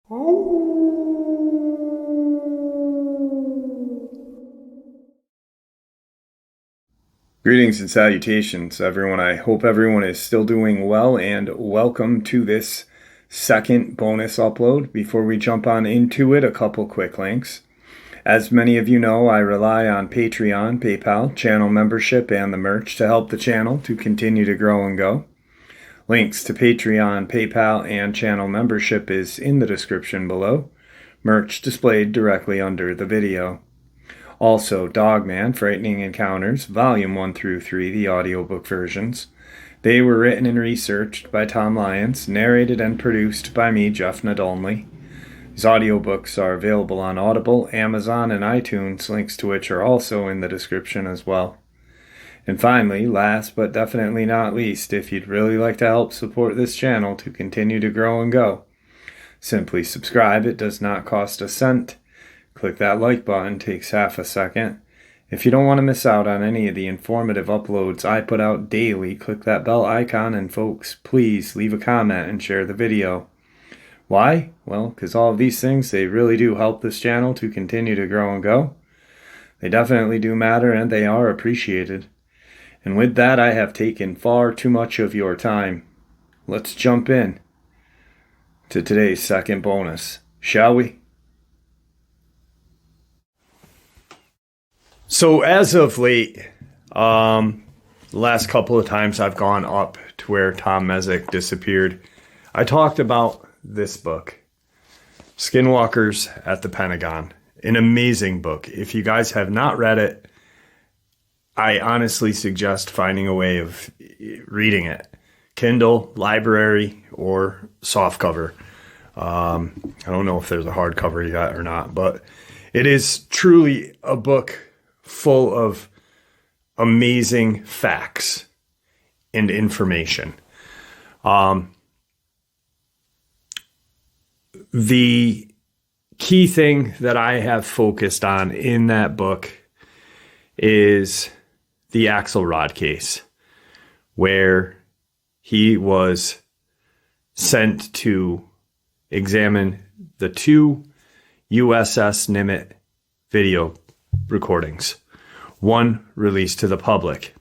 Greetings and salutations, everyone. I hope everyone is still doing well, and welcome to this second bonus upload. Before we jump on into it, a couple quick links. As many of you know, I rely on Patreon, PayPal, channel membership, and the merch to help the channel to continue to grow and go. Links to Patreon, PayPal, and channel membership is in the description below. Merch displayed directly under the video. Also, Dogman, Frightening Encounters, Volume 1 through 3, the audiobook versions. They were written and researched by Tom Lyons, narrated and produced by me, Jeff Nadolny. These audiobooks are available on Audible, Amazon, and iTunes, links to which are also in the description as well. And finally, last but definitely not least, if you'd really like to help support this channel to continue to grow and go, simply subscribe. It does not cost a cent. Click that like button, takes half a second. If you don't want to miss out on any of the informative uploads I put out daily, click that bell icon, and folks, please leave a comment and share the video. Why? Well, because all of these things, they really do help this channel to continue to grow and go. They definitely do matter, and they are appreciated. And with that, I have taken far too much of your time. Let's jump in to today's second bonus, shall we? So as of late, the last couple of times I've gone up to where Tom Messick disappeared, I talked about this book, Skinwalkers at the Pentagon. An amazing book. If you guys have not read it, I honestly suggest finding a way of reading it. Kindle, library, or softcover. I don't know if there's a hardcover yet or not, but it is truly a book full of amazing facts and information. The key thing that I have focused on in that book is the Axelrod case, where he was sent to examine the two USS Nimitz video recordings, one released to the public.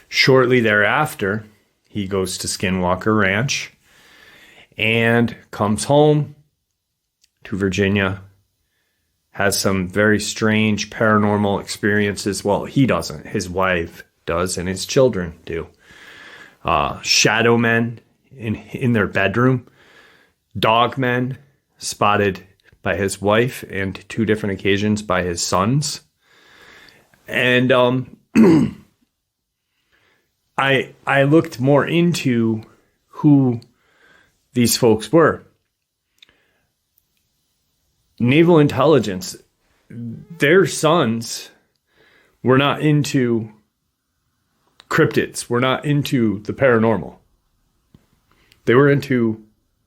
Shortly thereafter, he goes to Skinwalker Ranch and comes home to Virginia, has some very strange paranormal experiences. Well, he doesn't. His wife does, and his children do. Shadow men in their bedroom. Dogmen spotted by his wife, and two different occasions by his sons. And I looked more into who these folks were. Naval intelligence, their sons were not into cryptids, were not into the paranormal. They were into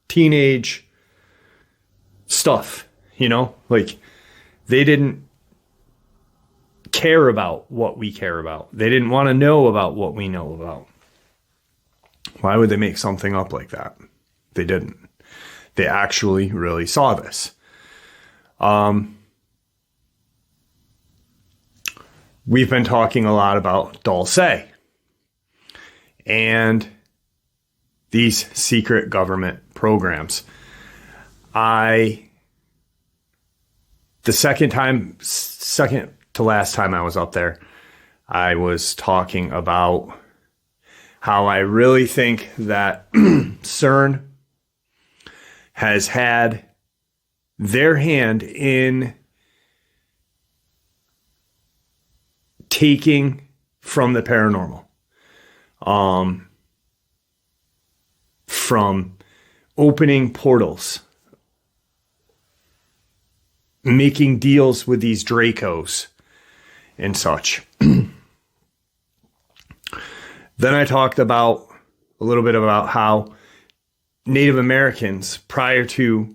teenage stuff, like they didn't care about what we care about. They didn't want to know about what we know about. Why would they make something up like that? They didn't. They actually really saw this. We've been talking a lot about Dulce and these secret government programs. The second to last time I was up there, I was talking about how I really think that CERN has had their hand in taking from the paranormal, from opening portals, making deals with these Dracos and such. Then I talked about a little bit about how Native Americans, prior to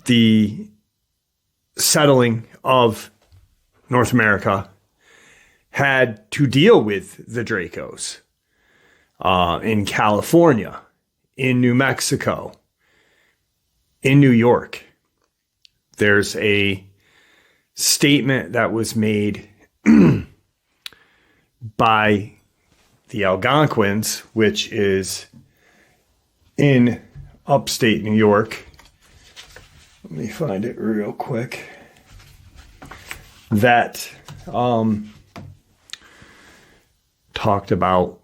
the settling of North America, had to deal with the Dracos in California, in New Mexico, in New York, there's a statement that was made by the Algonquins, which is in upstate New York. Let me find it real quick. That talked about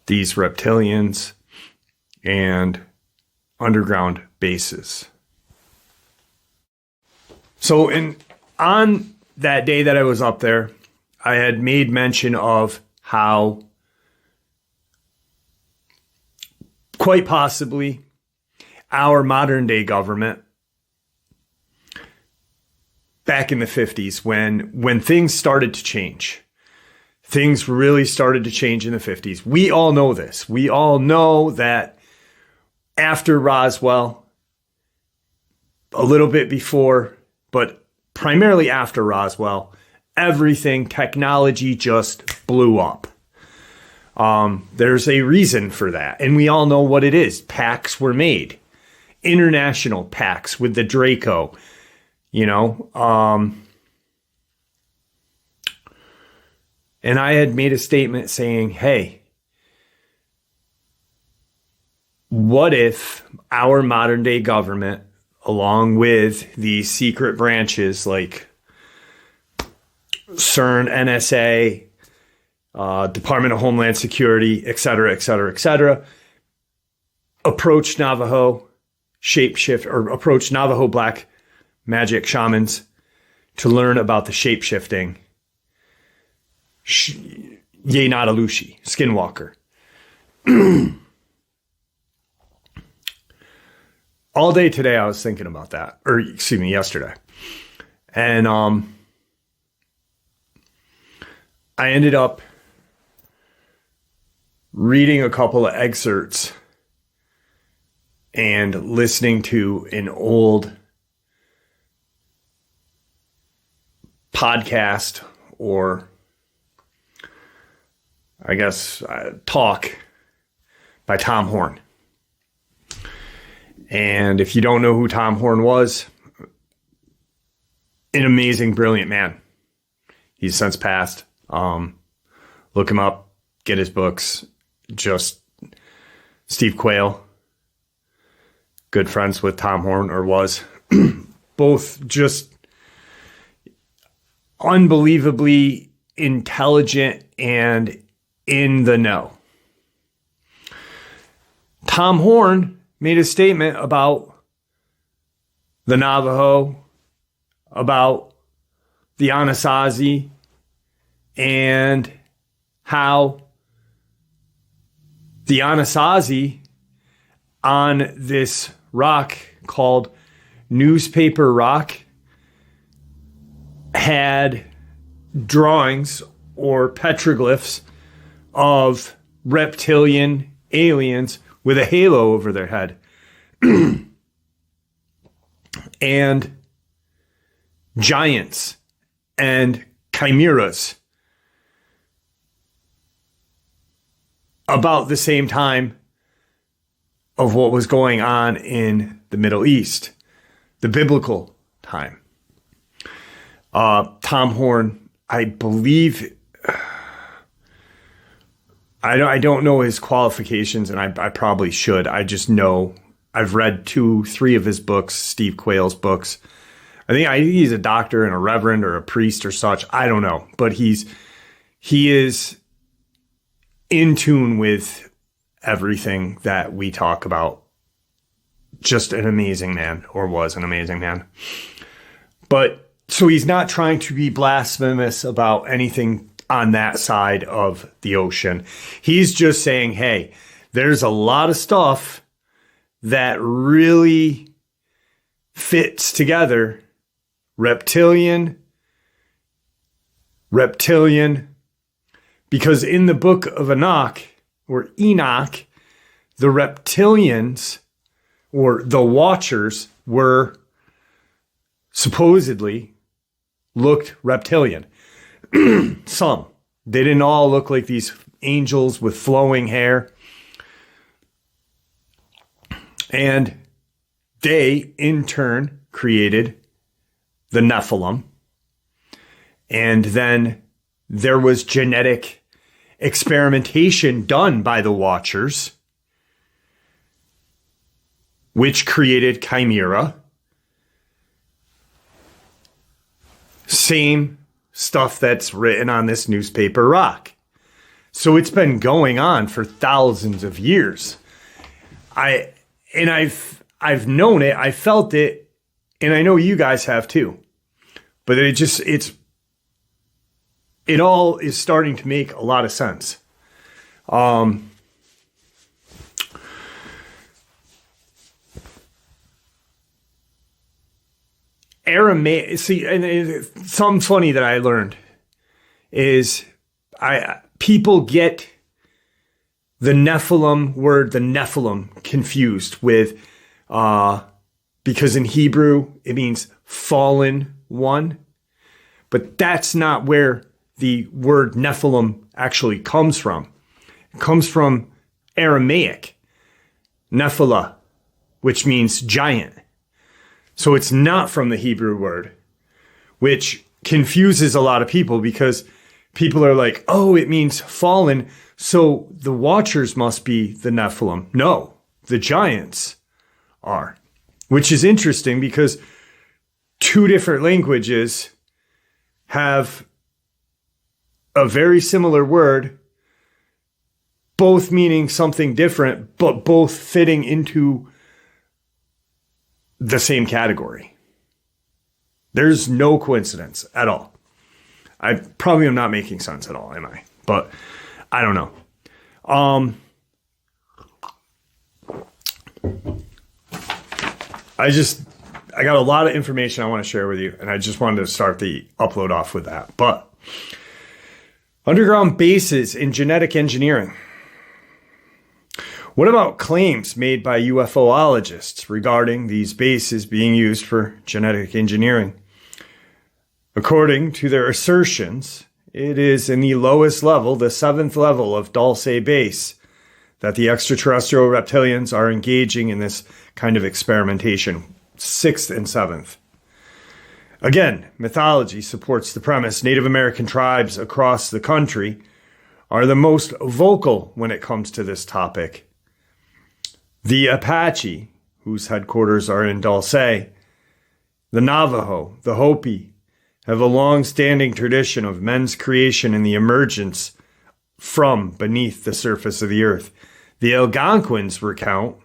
these reptilians and underground bases. So on that day that I was up there, I had made mention of how quite possibly our modern day government back in the 50s, when things started to change, things really started to change in the 50s. We all know this. We all know that after Roswell, a little bit before, but primarily after Roswell, everything, technology just blew up. There's a reason for that, and we all know what it is. Pacts were made, international pacts with the Draco, and I had made a statement saying, hey, what if our modern day government, along with these secret branches like CERN, NSA, Department of Homeland Security, et cetera, approached Navajo approached Navajo black magic shamans to learn about the shape-shifting Ye-Natalushi, skinwalker. All day today I was thinking about that, yesterday. And I ended up reading a couple of excerpts and listening to an old podcast, or I guess talk by Tom Horn. And if you don't know who Tom Horn was, an amazing, brilliant man. He's since passed. Look him up, get his books. Just Steve Quayle, good friends with Tom Horn, or was. Both just unbelievably intelligent and in the know. Tom Horn made a statement about the Navajo, about the Anasazi, and how the Anasazi on this rock called Newspaper Rock had drawings or petroglyphs of reptilian aliens with a halo over their head. And giants and chimeras about the same time of what was going on in the Middle East, the biblical time. Tom Horn, I believe, I don't know his qualifications, and I probably should. I just know I've read 2-3 of his books, Steve Quayle's books. I think he's a doctor and a reverend or a priest or such. I don't know, but he is in tune with everything that we talk about. Just an amazing man, or was an amazing man. But so he's not trying to be blasphemous about anything on that side of the ocean. He's just saying, hey, there's a lot of stuff that really fits together. Reptilian, because in the book of Enoch, the reptilians, or the Watchers, were supposedly looked reptilian. Some. They didn't all look like these angels with flowing hair. And they in turn created the Nephilim. And then there was genetic experimentation done by the Watchers, which created Chimera. Same stuff that's written on this newspaper rock. So it's been going on for thousands of years. I've known it, I felt it, and I know you guys have too. But it all is starting to make a lot of sense. Aramaic, see, and something funny that I learned is people get the Nephilim word, the Nephilim, confused with, because in Hebrew it means fallen one, but that's not where the word Nephilim actually comes from. It comes from Aramaic, Nephilah, which means giant. So it's not from the Hebrew word, which confuses a lot of people because people are like, oh, it means fallen, so the Watchers must be the Nephilim. No, the giants are, which is interesting because two different languages have a very similar word, both meaning something different, but both fitting into the same category. There's no coincidence at all. I probably am not making sense at all, am I? But I don't know. I got a lot of information I want to share with you, and I just wanted to start the upload off with that. But underground bases in genetic engineering. What about claims made by UFOologists regarding these bases being used for genetic engineering? According to their assertions, it is in the lowest level, the 7th level of Dulce Base, that the extraterrestrial reptilians are engaging in this kind of experimentation. 6th and 7th. Again, mythology supports the premise Native American tribes across the country are the most vocal when it comes to this topic. The Apache, whose headquarters are in Dulce, the Navajo, the Hopi, have a long-standing tradition of men's creation and the emergence from beneath the surface of the earth. The Algonquins recount,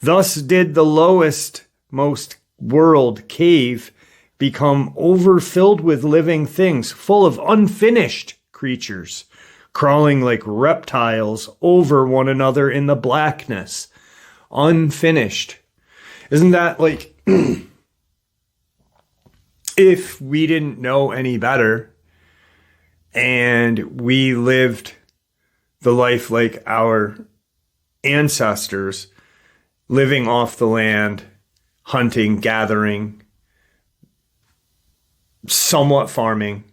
thus did the lowest, most world cave become overfilled with living things, full of unfinished creatures, crawling like reptiles over one another in the blackness. Unfinished. Isn't that like, if we didn't know any better and we lived the life like our ancestors, living off the land, hunting, gathering, somewhat farming,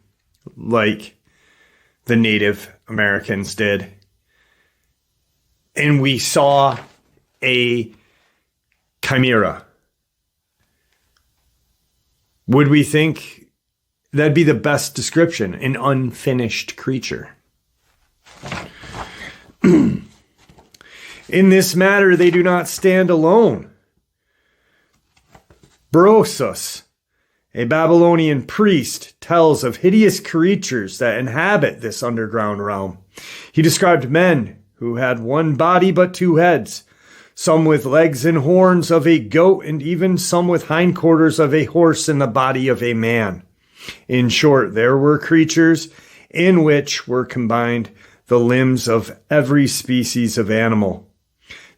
like the Native Americans did, and we saw a chimera, would we think that'd be the best description? An unfinished creature. In this matter, they do not stand alone. Berosus, a Babylonian priest, tells of hideous creatures that inhabit this underground realm. He described men who had one body but two heads, some with legs and horns of a goat, and even some with hindquarters of a horse and the body of a man. In short, there were creatures in which were combined the limbs of every species of animal.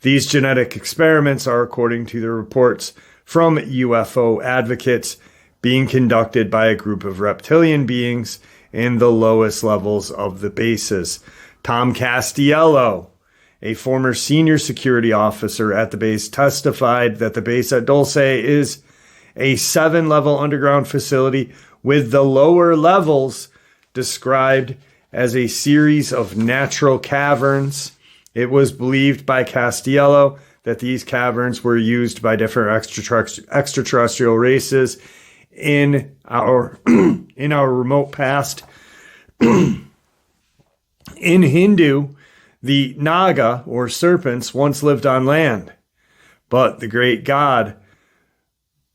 These genetic experiments are, according to the reports from UFO advocates, being conducted by a group of reptilian beings in the lowest levels of the bases. Tom Castiello, a former senior security officer at the base, testified that the base at Dulce is a 7-level underground facility with the lower levels described as a series of natural caverns. It was believed by Castiello that these caverns were used by different extraterrestrial races in our in our remote past. In Hindu, the Naga, or serpents, once lived on land, but the great god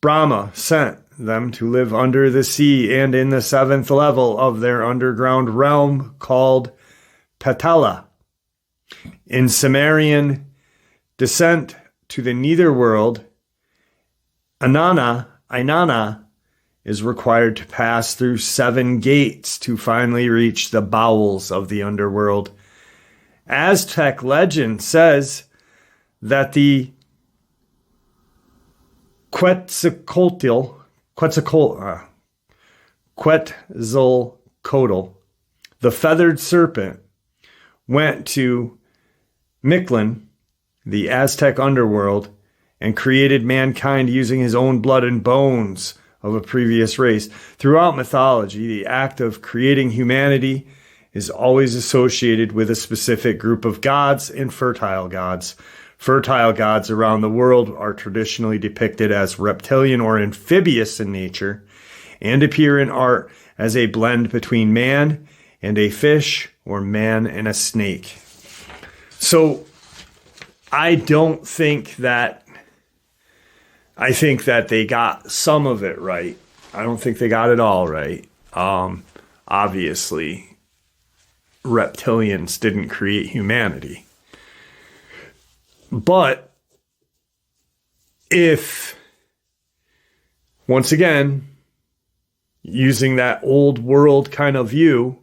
Brahma sent them to live under the sea and in the seventh level of their underground realm called Patala. In Sumerian descent to the netherworld, Inanna is required to pass through 7 gates to finally reach the bowels of the underworld. Aztec legend says that the Quetzalcoatl, the feathered serpent, went to Mictlan, the Aztec underworld, and created mankind using his own blood and bones of a previous race. Throughout mythology, the act of creating humanity is always associated with a specific group of gods and fertile gods. Fertile gods around the world are traditionally depicted as reptilian or amphibious in nature and appear in art as a blend between man and a fish or man and a snake. So I think that they got some of it right. I don't think they got it all right. Obviously, reptilians didn't create humanity. But if, once again, using that old world kind of view,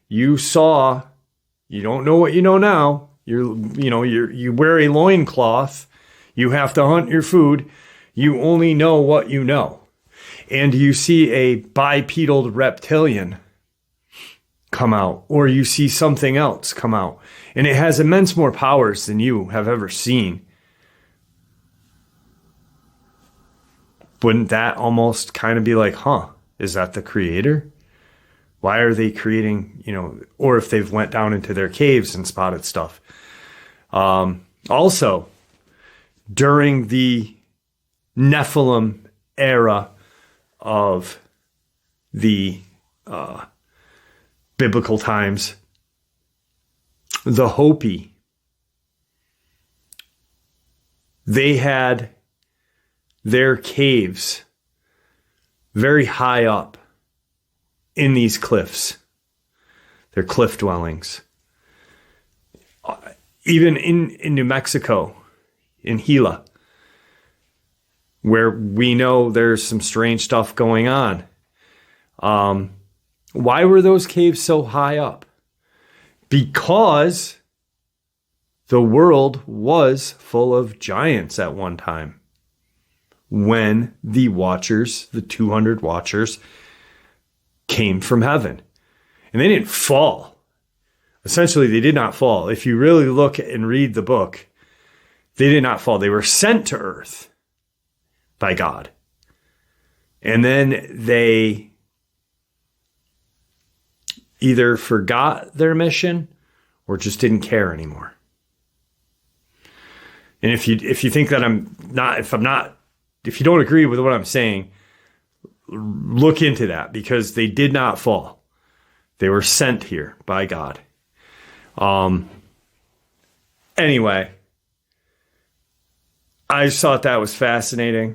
you don't know what you know now. You wear a loincloth. You have to hunt your food. You only know what you know. And you see a bipedal reptilian come out, or you see something else come out, and it has immense more powers than you have ever seen. Wouldn't that almost kind of be like, is that the creator? Why are they creating, or if they've went down into their caves and spotted stuff. Also, during the Nephilim era of the biblical times, the Hopi, they had their caves very high up in these cliffs. They're cliff dwellings. Even in New Mexico, in Gila, where we know there's some strange stuff going on. Why were those caves so high up? Because the world was full of giants at one time. When the Watchers, the 200 Watchers, came from heaven. And they didn't fall. Essentially, they did not fall. If you really look and read the book, they did not fall. They were sent to earth by God. And then they either forgot their mission or just didn't care anymore. And if you think that if you don't agree with what I'm saying, look into that, because they did not fall. They were sent here by God. Anyway, I just thought that was fascinating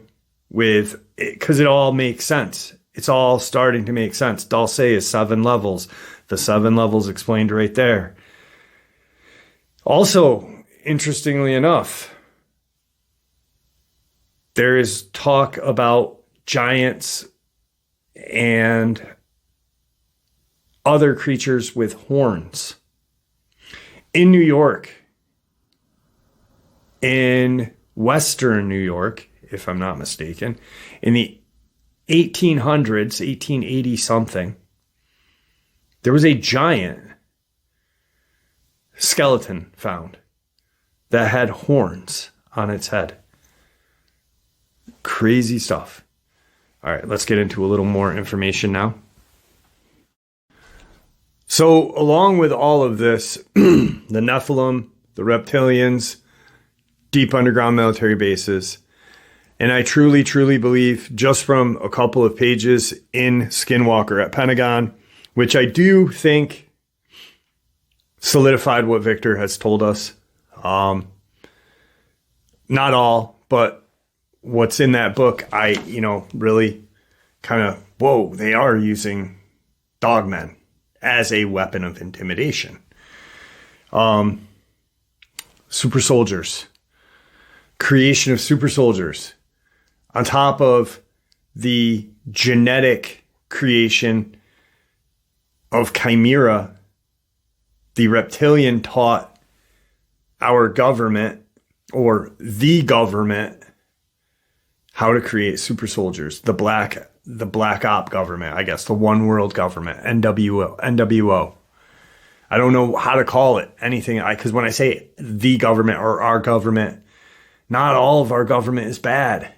because it all makes sense. It's all starting to make sense. Dulce is 7 levels. The 7 levels explained right there. Also, interestingly enough, there is talk about giants and other creatures with horns. In New York, in Western New York, if I'm not mistaken, in the 1800s, 1880 something, there was a giant skeleton found that had horns on its head. Crazy stuff. All right, let's get into a little more information now. So, along with all of this, the Nephilim, the reptilians, deep underground military bases. And I truly, truly believe, just from a couple of pages in Skinwalker at Pentagon, which I do think solidified what Victor has told us. Not all, but what's in that book, I, really kind of, whoa, they are using dogmen as a weapon of intimidation. Super soldiers, creation of super soldiers, on top of the genetic creation of chimera. The reptilian taught our government, or the government, how to create super soldiers. The black op government, I guess, the one world government, NWO. I don't know how to call it anything, because when I say the government or our government, not all of our government is bad.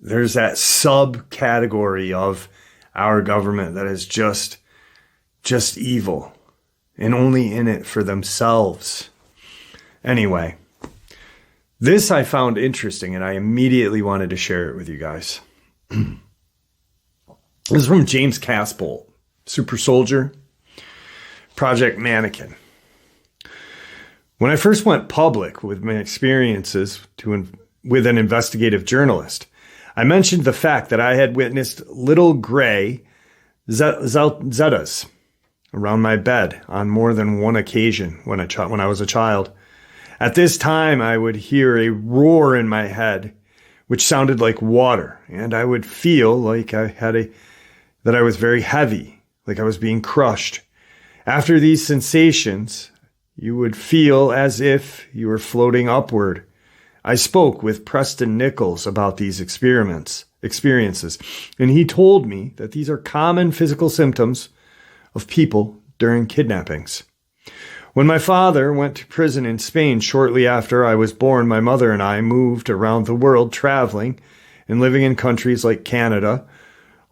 There's that subcategory of our government that is just evil and only in it for themselves. Anyway, this I found interesting and I immediately wanted to share it with you guys. This is from James Casbolt, Super Soldier, Project Mannequin. When I first went public with my experiences with an investigative journalist, I mentioned the fact that I had witnessed little gray Zetas around my bed on more than one occasion when I was a child. At this time, I would hear a roar in my head, which sounded like water, and I would feel like that I was very heavy, like I was being crushed. After these sensations, you would feel as if you were floating upward. I spoke with Preston Nichols about these experiences, and he told me that these are common physical symptoms of people during kidnappings. When my father went to prison in Spain shortly after I was born, my mother and I moved around the world traveling and living in countries like Canada,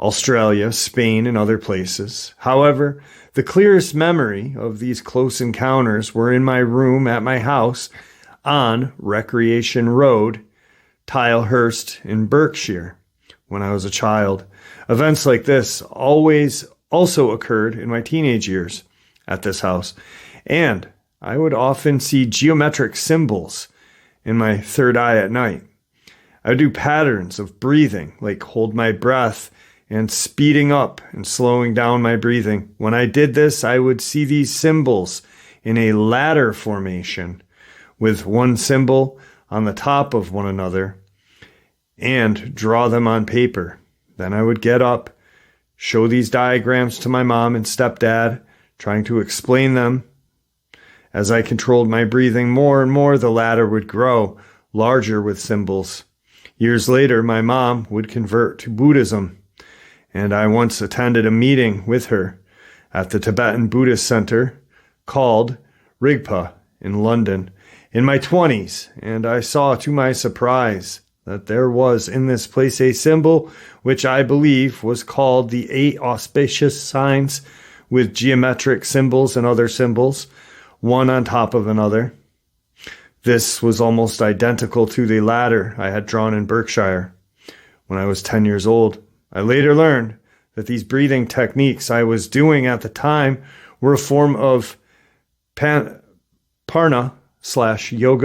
Australia, Spain, and other places. However, the clearest memory of these close encounters were in my room at my house on Recreation Road, Tilehurst in Berkshire, when I was a child. Events like this always also occurred in my teenage years at this house, and I would often see geometric symbols in my third eye at night. I would do patterns of breathing, like hold my breath and speeding up and slowing down my breathing. When I did this, I would see these symbols in a ladder formation, with one symbol on the top of one another, and draw them on paper. Then I would get up, show these diagrams to my mom and stepdad, trying to explain them. As I controlled my breathing more and more, the ladder would grow larger with symbols. Years later, my mom would convert to Buddhism, and I once attended a meeting with her at the Tibetan Buddhist Center called Rigpa in London in my 20s, and I saw to my surprise that there was in this place a symbol which I believe was called the 8 auspicious signs, with geometric symbols and other symbols, one on top of another. This was almost identical to the ladder I had drawn in Berkshire when I was 10 years old. I later learned that these breathing techniques I was doing at the time were a form of Parna/yoga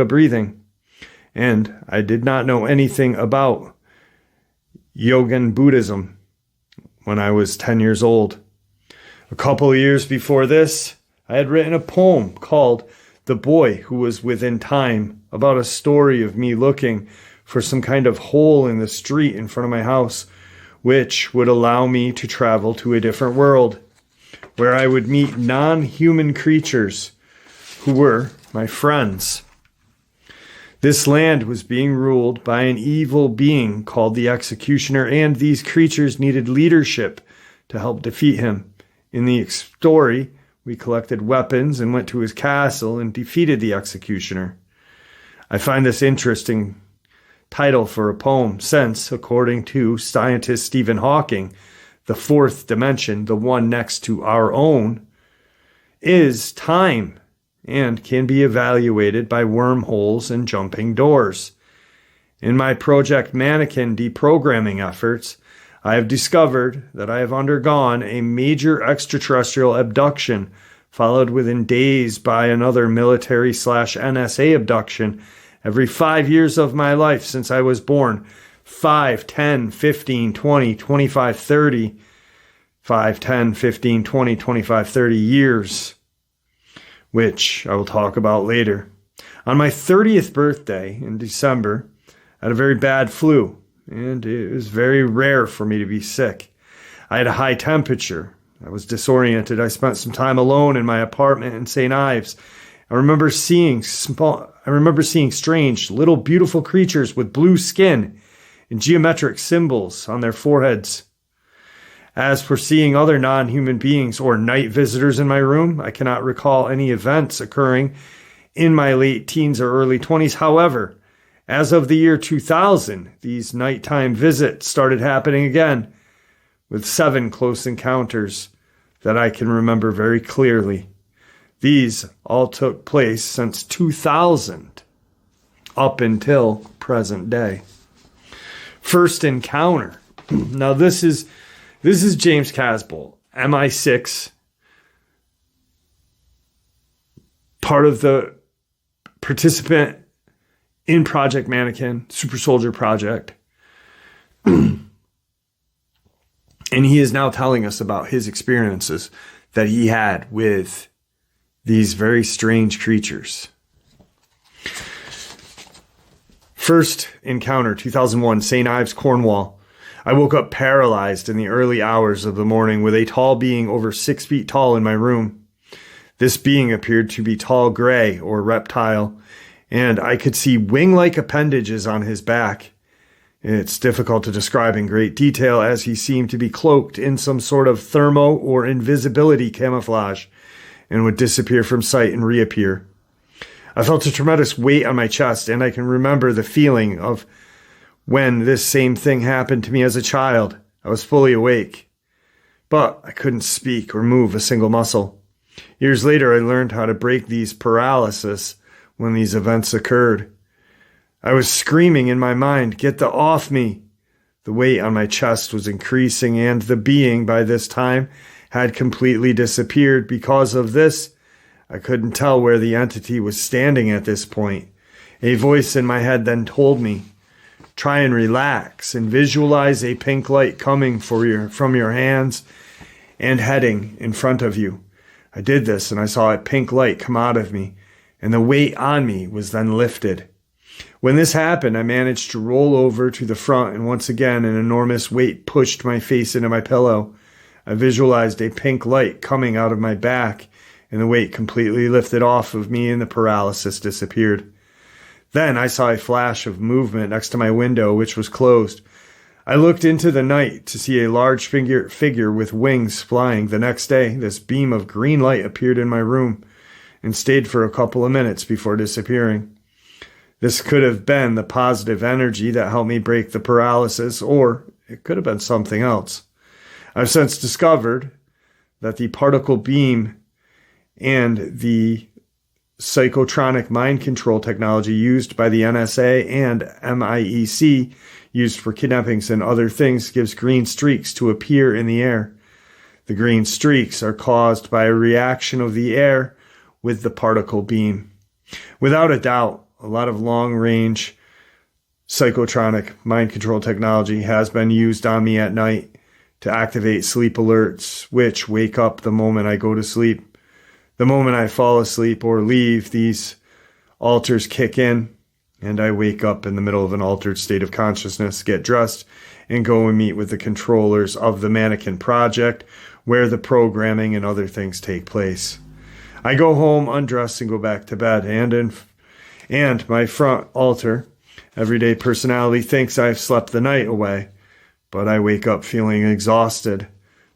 breathing, and I did not know anything about Yogan Buddhism when I was 10 years old. A couple of years before this, I had written a poem called The Boy Who Was Within Time, about a story of me looking for some kind of hole in the street in front of my house, which would allow me to travel to a different world, where I would meet non-human creatures who were my friends. This land was being ruled by an evil being called the Executioner, and these creatures needed leadership to help defeat him. In the story, we collected weapons and went to his castle and defeated the Executioner. I find this interesting title for a poem since, according to scientist Stephen Hawking, the fourth dimension, the one next to our own, is time and can be evaluated by wormholes and jumping doors. In my Project Mannequin deprogramming efforts, I have discovered that I have undergone a major extraterrestrial abduction, followed within days by another military/NSA abduction every 5 years of my life since I was born. 5, 10, 15, 20, 25, 30. 5, 10, 15, 20, 25, 30 years, which I will talk about later. On my 30th birthday in December, I had a very bad flu, and it was very rare for me to be sick. I had a high temperature. I was disoriented. I spent some time alone in my apartment in St. Ives. I remember seeing strange, little, beautiful creatures with blue skin and geometric symbols on their foreheads. As for seeing other non-human beings or night visitors in my room, I cannot recall any events occurring in my late teens or early 20s. However, as of the year 2000, these nighttime visits started happening again, with 7 close encounters that I can remember very clearly. These all took place since 2000 up until present day. First encounter. Now this is James Casbolt, MI6, part of the participant in Project Mannequin, Super Soldier Project. And he is now telling us about his experiences that he had with these very strange creatures. First encounter, 2001, St. Ives, Cornwall. I woke up paralyzed in the early hours of the morning with a tall being over 6 feet tall in my room. This being appeared to be tall gray or reptile, and I could see wing-like appendages on his back. It's difficult to describe in great detail as he seemed to be cloaked in some sort of thermo or invisibility camouflage and would disappear from sight and reappear. I felt a tremendous weight on my chest, and I can remember the feeling of when this same thing happened to me as a child. I was fully awake, but I couldn't speak or move a single muscle. Years later, I learned how to break these paralysis when these events occurred. I was screaming in my mind, "Get the off me!" The weight on my chest was increasing, and the being, by this time, had completely disappeared. Because of this, I couldn't tell where the entity was standing at this point. A voice in my head then told me, "Try and relax and visualize a pink light coming from your hands and heading in front of you." I did this, and I saw a pink light come out of me, and the weight on me was then lifted. When this happened, I managed to roll over to the front, and once again an enormous weight pushed my face into my pillow. I visualized a pink light coming out of my back, and the weight completely lifted off of me and the paralysis disappeared. Then I saw a flash of movement next to my window, which was closed. I looked into the night to see a large figure with wings flying. The next day, this beam of green light appeared in my room and stayed for a couple of minutes before disappearing. This could have been the positive energy that helped me break the paralysis, or it could have been something else. I've since discovered that the particle beam and the psychotronic mind control technology used by the NSA and MIEC, used for kidnappings and other things, gives green streaks to appear in the air. The green streaks are caused by a reaction of the air with the particle beam. Without a doubt, a lot of long-range psychotronic mind control technology has been used on me at night to activate sleep alerts, which wake up the moment I go to sleep. The moment I fall asleep or leave, these alters kick in, and I wake up in the middle of an altered state of consciousness, get dressed, and go and meet with the controllers of the Mannequin project, where the programming and other things take place. I go home, undress, and go back to bed, and my front alter, everyday personality, thinks I've slept the night away, but I wake up feeling exhausted.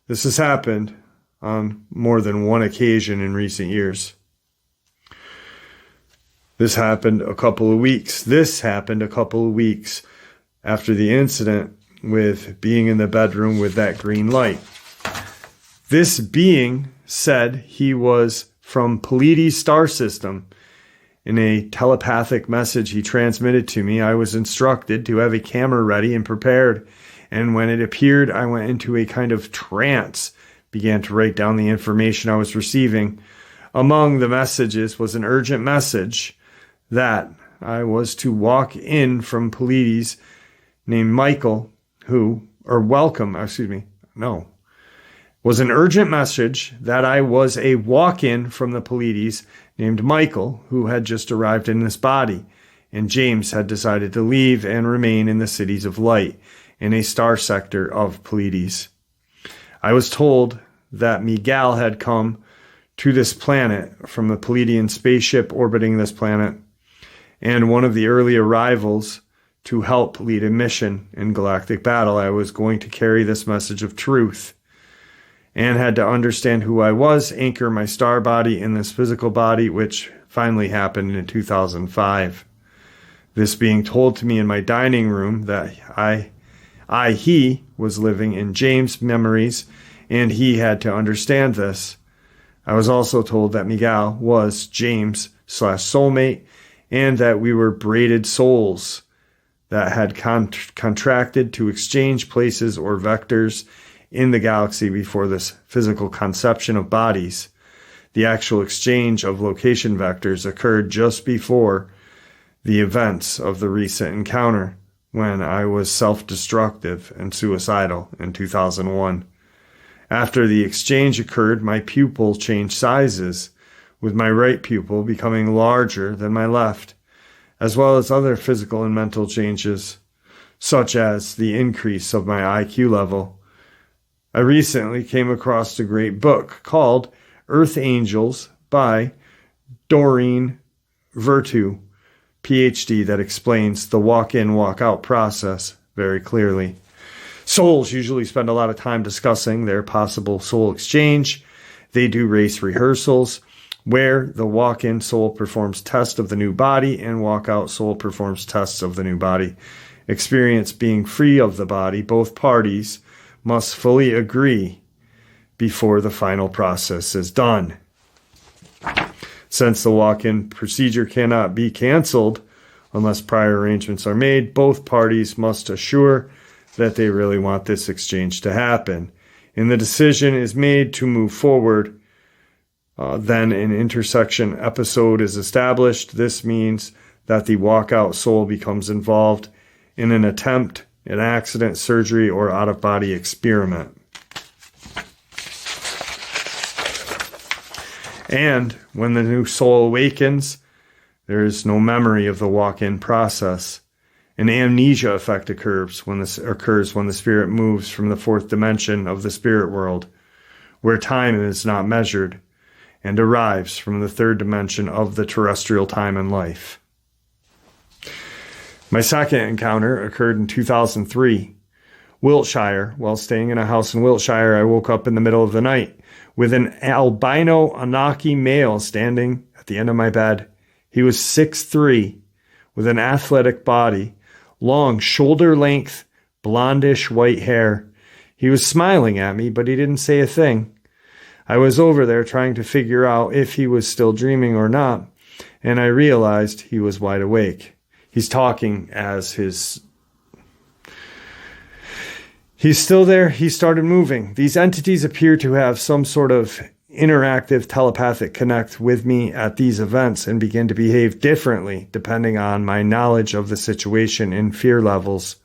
This has happened on more than one occasion in recent years. This happened a couple of weeks after the incident with being in the bedroom with that green light. This being said he was from Pleiades star system. In a telepathic message he transmitted to me, I was instructed to have a camera ready and prepared, and when it appeared, I went into a kind of trance, began to write down the information I was receiving. Among the messages was an urgent message that I was to walk in from Pleiades named Michael, was an urgent message that I was a walk-in from the Pleiades named Michael, who had just arrived in this body, and James had decided to leave and remain in the cities of light in a star sector of Pleiades. I was told that Miguel had come to this planet from the Pleiadian spaceship orbiting this planet, and one of the early arrivals to help lead a mission in galactic battle. I was going to carry this message of truth and had to understand who I was, anchor my star body in this physical body, which finally happened in 2005. This being told to me in my dining room that he was living in James' memories, and he had to understand this. I was also told that Miguel was James/soulmate, and that we were braided souls that had contracted to exchange places or vectors in the galaxy before this physical conception of bodies. The actual exchange of location vectors occurred just before the events of the recent encounter, when I was self-destructive and suicidal in 2001. After the exchange occurred, my pupil changed sizes, with my right pupil becoming larger than my left, as well as other physical and mental changes, such as the increase of my IQ level. I recently came across a great book called Earth Angels by Doreen Virtue, PhD, that explains the walk-in, walk-out process very clearly. Souls usually spend a lot of time discussing their possible soul exchange. They do race rehearsals, where the walk-in soul performs tests of the new body and walk-out soul performs tests of the new body. Experience being free of the body, both parties must fully agree before the final process is done. Since the walk-in procedure cannot be canceled unless prior arrangements are made, both parties must assure that they really want this exchange to happen. And the decision is made to move forward. Then an intersection episode is established. This means that the walkout soul becomes involved in an attempt, an accident, surgery, or out-of-body experiment. And when the new soul awakens, there is no memory of the walk-in process. An amnesia effect occurs when the spirit moves from the fourth dimension of the spirit world, where time is not measured, and arrives from the third dimension of the terrestrial time and life. My second encounter occurred in 2003, Wiltshire. While staying in a house in Wiltshire, I woke up in the middle of the night with an albino Anunnaki male standing at the end of my bed. He was 6'3", with an athletic body, long shoulder-length, blondish white hair. He was smiling at me, but he didn't say a thing. I was over there trying to figure out if he was still dreaming or not, and I realized he was wide awake. He's talking as he's still there. He started moving. These entities appear to have some sort of interactive telepathic connect with me at these events and begin to behave differently depending on my knowledge of the situation and fear levels.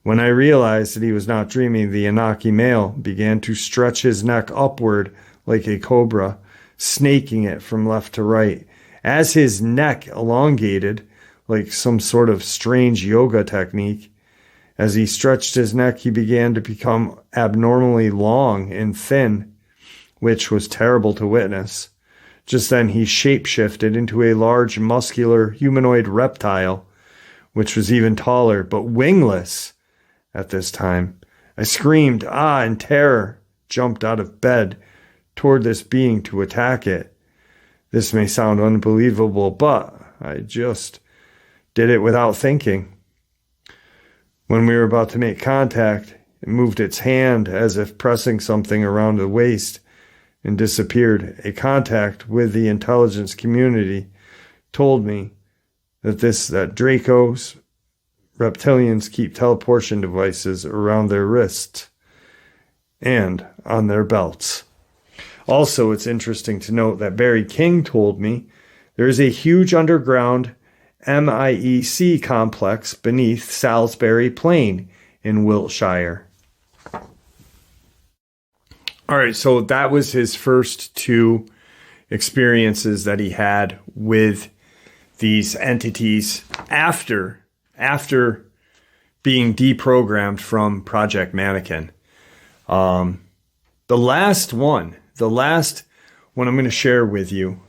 When I realized that he was not dreaming, the Anunnaki male began to stretch his neck upward like a cobra, snaking it from left to right. As his neck elongated, like some sort of strange yoga technique, as he stretched his neck, he began to become abnormally long and thin, which was terrible to witness. Just then he shape-shifted into a large, muscular, humanoid reptile, which was even taller, but wingless at this time. I screamed, in terror, jumped out of bed toward this being to attack it. This may sound unbelievable, but I just did it without thinking. When we were about to make contact, it moved its hand as if pressing something around the waist. and disappeared. A contact with the intelligence community told me that Draco's reptilians keep teleportation devices around their wrists and on their belts. Also, it's interesting to note that Barry King told me there is a huge underground MIEC complex beneath Salisbury Plain in Wiltshire. All right, so that was his first two experiences that he had with these entities after being deprogrammed from Project Mannequin. The last one I'm going to share with you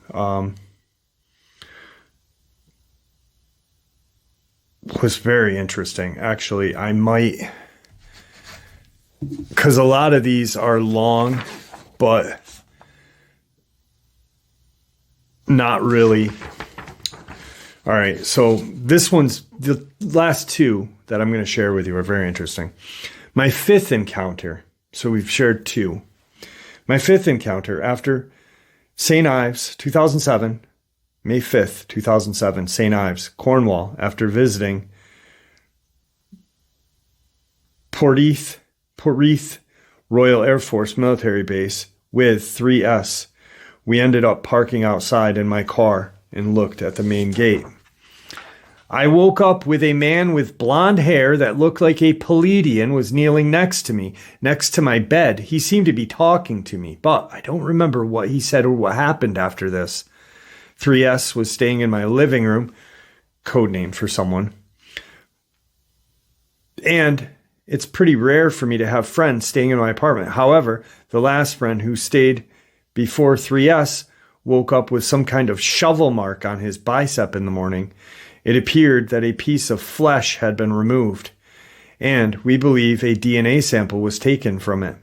was very interesting. Actually, I might, because a lot of these are long, but not really. All right, so the last two that I'm going to share with you are very interesting. My fifth encounter, so we've shared two. My fifth encounter after St. Ives, 2007, May 5th, 2007, St. Ives, Cornwall, after visiting Porteith Royal Air Force Military Base with 3S. We ended up parking outside in my car and looked at the main gate. I woke up with a man with blonde hair that looked like a Pleiadian was kneeling next to me, next to my bed. He seemed to be talking to me, but I don't remember what he said or what happened after this. 3S was staying in my living room, codename for someone. And it's pretty rare for me to have friends staying in my apartment. However, the last friend who stayed before 3S woke up with some kind of shovel mark on his bicep in the morning. It appeared that a piece of flesh had been removed, and we believe a DNA sample was taken from it.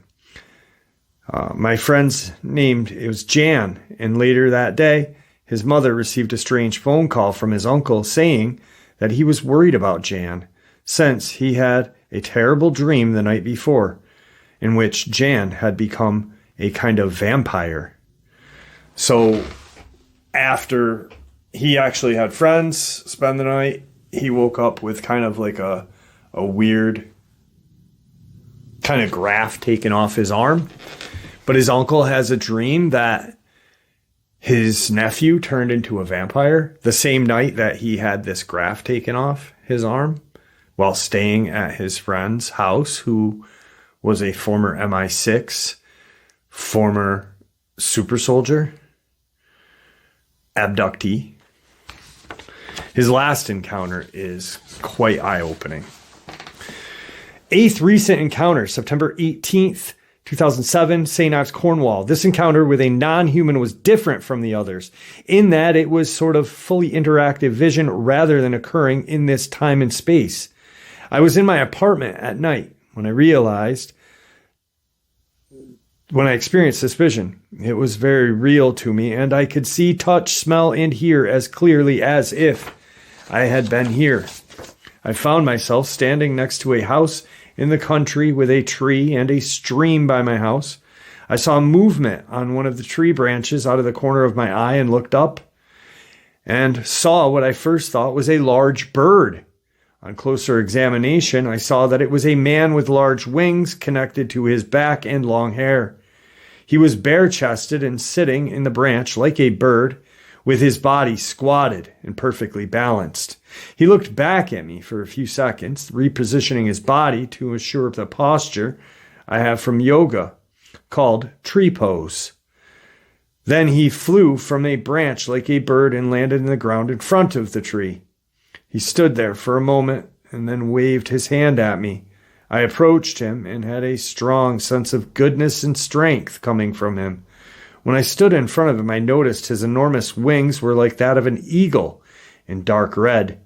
My friend's named, it was Jan, and later that day, his mother received a strange phone call from his uncle saying that he was worried about Jan, since he had a terrible dream the night before, in which Jan had become a kind of vampire. So, after he actually had friends spend the night, he woke up with kind of like a weird kind of graft taken off his arm. But his uncle has a dream that his nephew turned into a vampire the same night that he had this graft taken off his arm while staying at his friend's house, who was a former MI6, former super soldier, abductee. His last encounter is quite eye-opening. Eighth recent encounter, September 18th, 2007, St. Ives, Cornwall. This encounter with a non-human was different from the others in that it was sort of fully interactive vision rather than occurring in this time and space. I was in my apartment at night when I experienced this vision. It was very real to me, and I could see, touch, smell, and hear as clearly as if I had been here. I found myself standing next to a house in the country with a tree and a stream by my house. I saw movement on one of the tree branches out of the corner of my eye and looked up and saw what I first thought was a large bird. On closer examination, I saw that it was a man with large wings connected to his back and long hair. He was bare-chested and sitting in the branch like a bird, with his body squatted and perfectly balanced. He looked back at me for a few seconds, repositioning his body to assure the posture I have from yoga, called tree pose. Then he flew from a branch like a bird and landed in the ground in front of the tree. He stood there for a moment and then waved his hand at me. I approached him and had a strong sense of goodness and strength coming from him. When I stood in front of him, I noticed his enormous wings were like that of an eagle in dark red.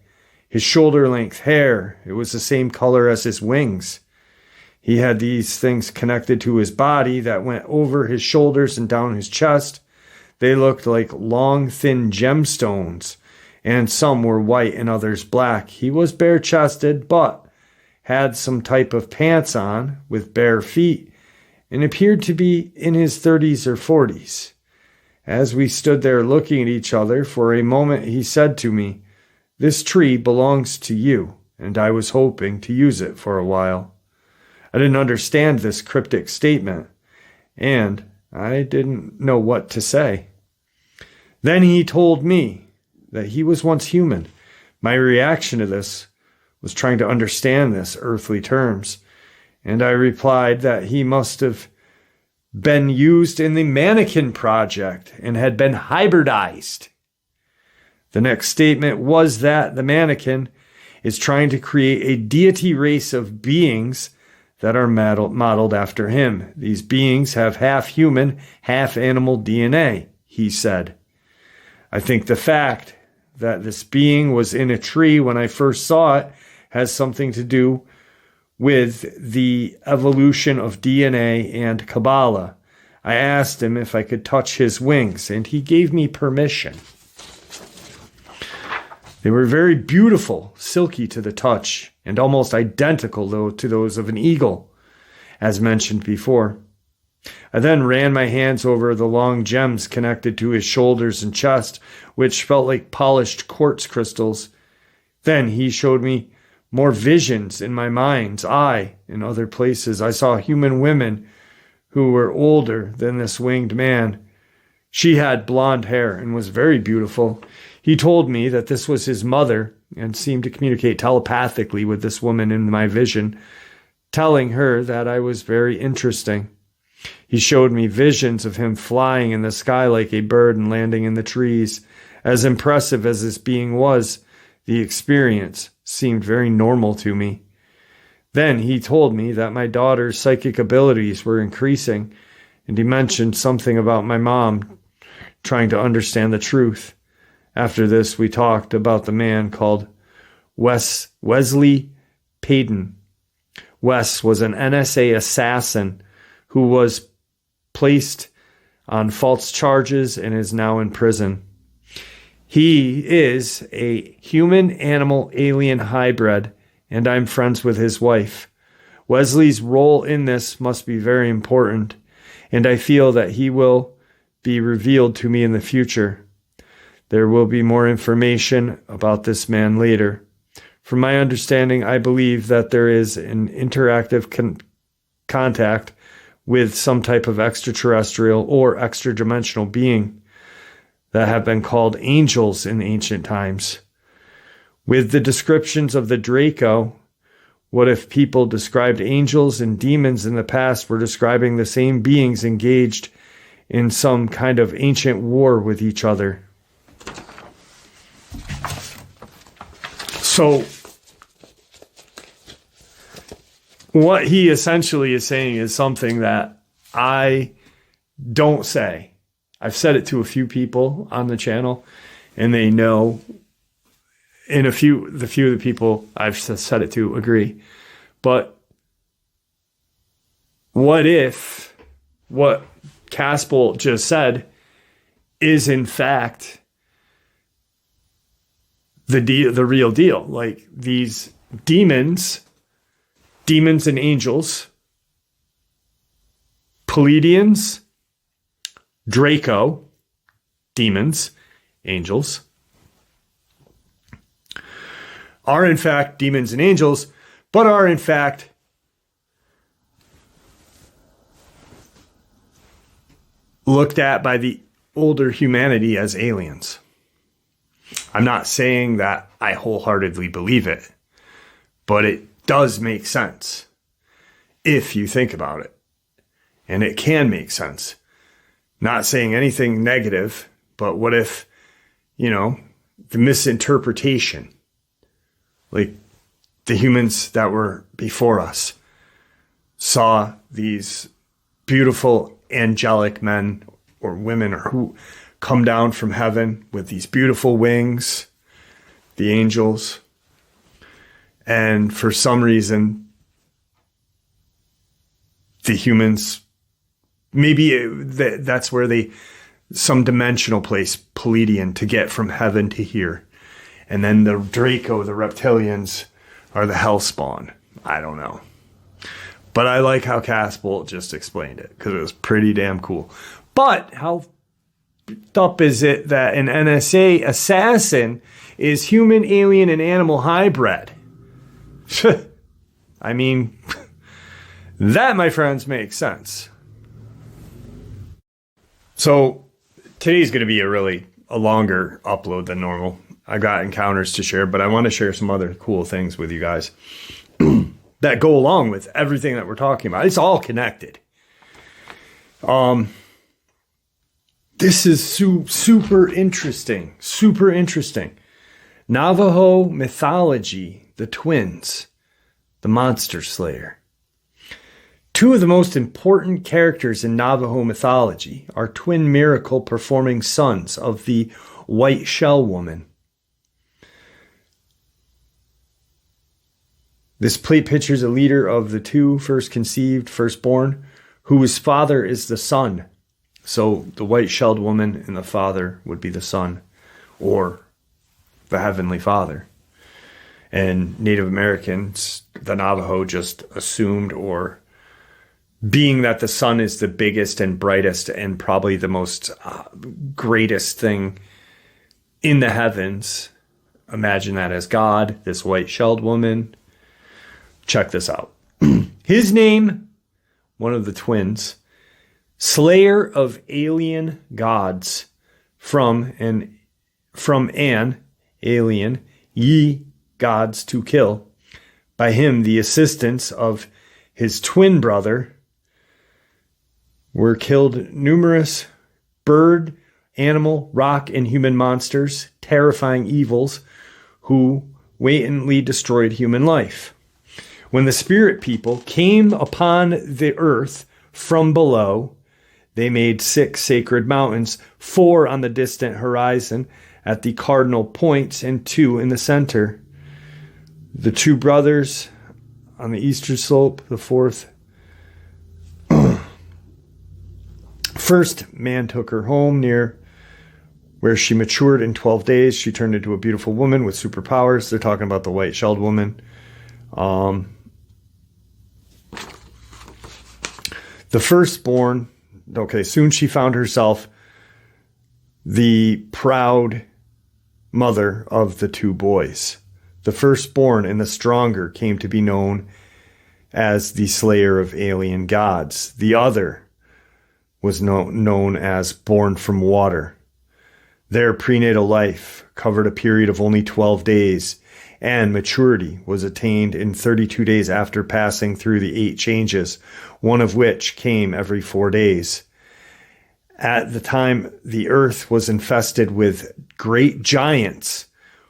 His shoulder-length hair, it was the same color as his wings. He had these things connected to his body that went over his shoulders and down his chest. They looked like long, thin gemstones, and some were white and others black. He was bare-chested, but had some type of pants on with bare feet, and appeared to be in his 30s or 40s. As we stood there looking at each other for a moment, he said to me, "This tree belongs to you, and I was hoping to use it for a while." I didn't understand this cryptic statement, and I didn't know what to say. Then he told me that he was once human. My reaction to this was trying to understand this earthly terms, and I replied that he must have been used in the Mannequin project and had been hybridized. The next statement was that the Mannequin is trying to create a deity race of beings that are modeled after him. These beings have half human, half animal DNA, he said. I think the fact that this being was in a tree when I first saw it has something to do with the evolution of DNA and Kabbalah. I asked him if I could touch his wings, and he gave me permission. They were very beautiful, silky to the touch, and almost identical though to those of an eagle, as mentioned before. I then ran my hands over the long gems connected to his shoulders and chest, which felt like polished quartz crystals. Then he showed me more visions in my mind's eye. In other places, I saw human women who were older than this winged man. She had blonde hair and was very beautiful. He told me that this was his mother and seemed to communicate telepathically with this woman in my vision, telling her that I was very interesting. He showed me visions of him flying in the sky like a bird and landing in the trees. As impressive as this being was, the experience seemed very normal to me. Then he told me that my daughter's psychic abilities were increasing, and he mentioned something about my mom trying to understand the truth. After this, we talked about the man called Wesley Payton. Wes was an NSA assassin who was placed on false charges and is now in prison. He is a human-animal-alien hybrid, and I'm friends with his wife. Wesley's role in this must be very important, and I feel that he will be revealed to me in the future. There will be more information about this man later. From my understanding, I believe that there is an interactive contact with some type of extraterrestrial or extra-dimensional being that have been called angels in ancient times. With the descriptions of the Draco, what if people described angels and demons in the past were describing the same beings engaged in some kind of ancient war with each other? So, what he essentially is saying is something that I don't say. I've said it to a few people on the channel, and they know. And the few of the people I've said it to agree. But what if what Caspel just said is in fact the real deal? Like these demons and angels, Pleiadians, Draco, demons, angels, are in fact demons and angels, but are in fact looked at by the older humanity as aliens. I'm not saying that I wholeheartedly believe it, but it does make sense if you think about it. And it can make sense. Not saying anything negative, but what if, the misinterpretation, like the humans that were before us saw these beautiful angelic men or women or who come down from heaven with these beautiful wings, the angels, and for some reason the humans, maybe that's where some dimensional place, Pleiadian, to get from heaven to here. And then the Draco, the reptilians, are the hellspawn. I don't know. But I like how Caspol just explained it because it was pretty damn cool. But how up is it that an NSA assassin is human, alien, and animal hybrid? I mean, that, my friends, makes sense. So today's going to be a longer upload than normal. I got encounters to share, but I want to share some other cool things with you guys that go along with everything that we're talking about. It's all connected. This is super interesting. Super interesting. Navajo mythology, the twins, the monster slayer. Two of the most important characters in Navajo mythology are twin miracle performing sons of the white shell woman. This plate pictures a leader of the two first conceived, firstborn, whose father is the sun. So the white-shelled woman and the father would be the son, or the heavenly father. And Native Americans, the Navajo, just assumed, or being that the sun is the biggest and brightest and probably the most greatest thing in the heavens, imagine that as God, this white-shelled woman. Check this out. His name, one of the twins, slayer of alien gods, from an alien, ye gods to kill. By him, the assistance of his twin brother, were killed numerous bird, animal, rock, and human monsters, terrifying evils, who wantonly destroyed human life. When the spirit people came upon the earth from below, they made 6 sacred mountains, 4 on the distant horizon at the cardinal points and 2 in the center. The 2 brothers on the eastern slope, the 4th. First man took her home near where she matured in 12 days. She turned into a beautiful woman with superpowers. They're talking about the white-shelled woman. The firstborn, soon she found herself the proud mother of the 2 boys. The firstborn and the stronger came to be known as the slayer of alien gods. The other was known as born from water. Their prenatal life covered a period of only 12 days, and maturity was attained in 32 days after passing through the 8 changes, one of which came every 4 days. At the time, the earth was infested with great giants,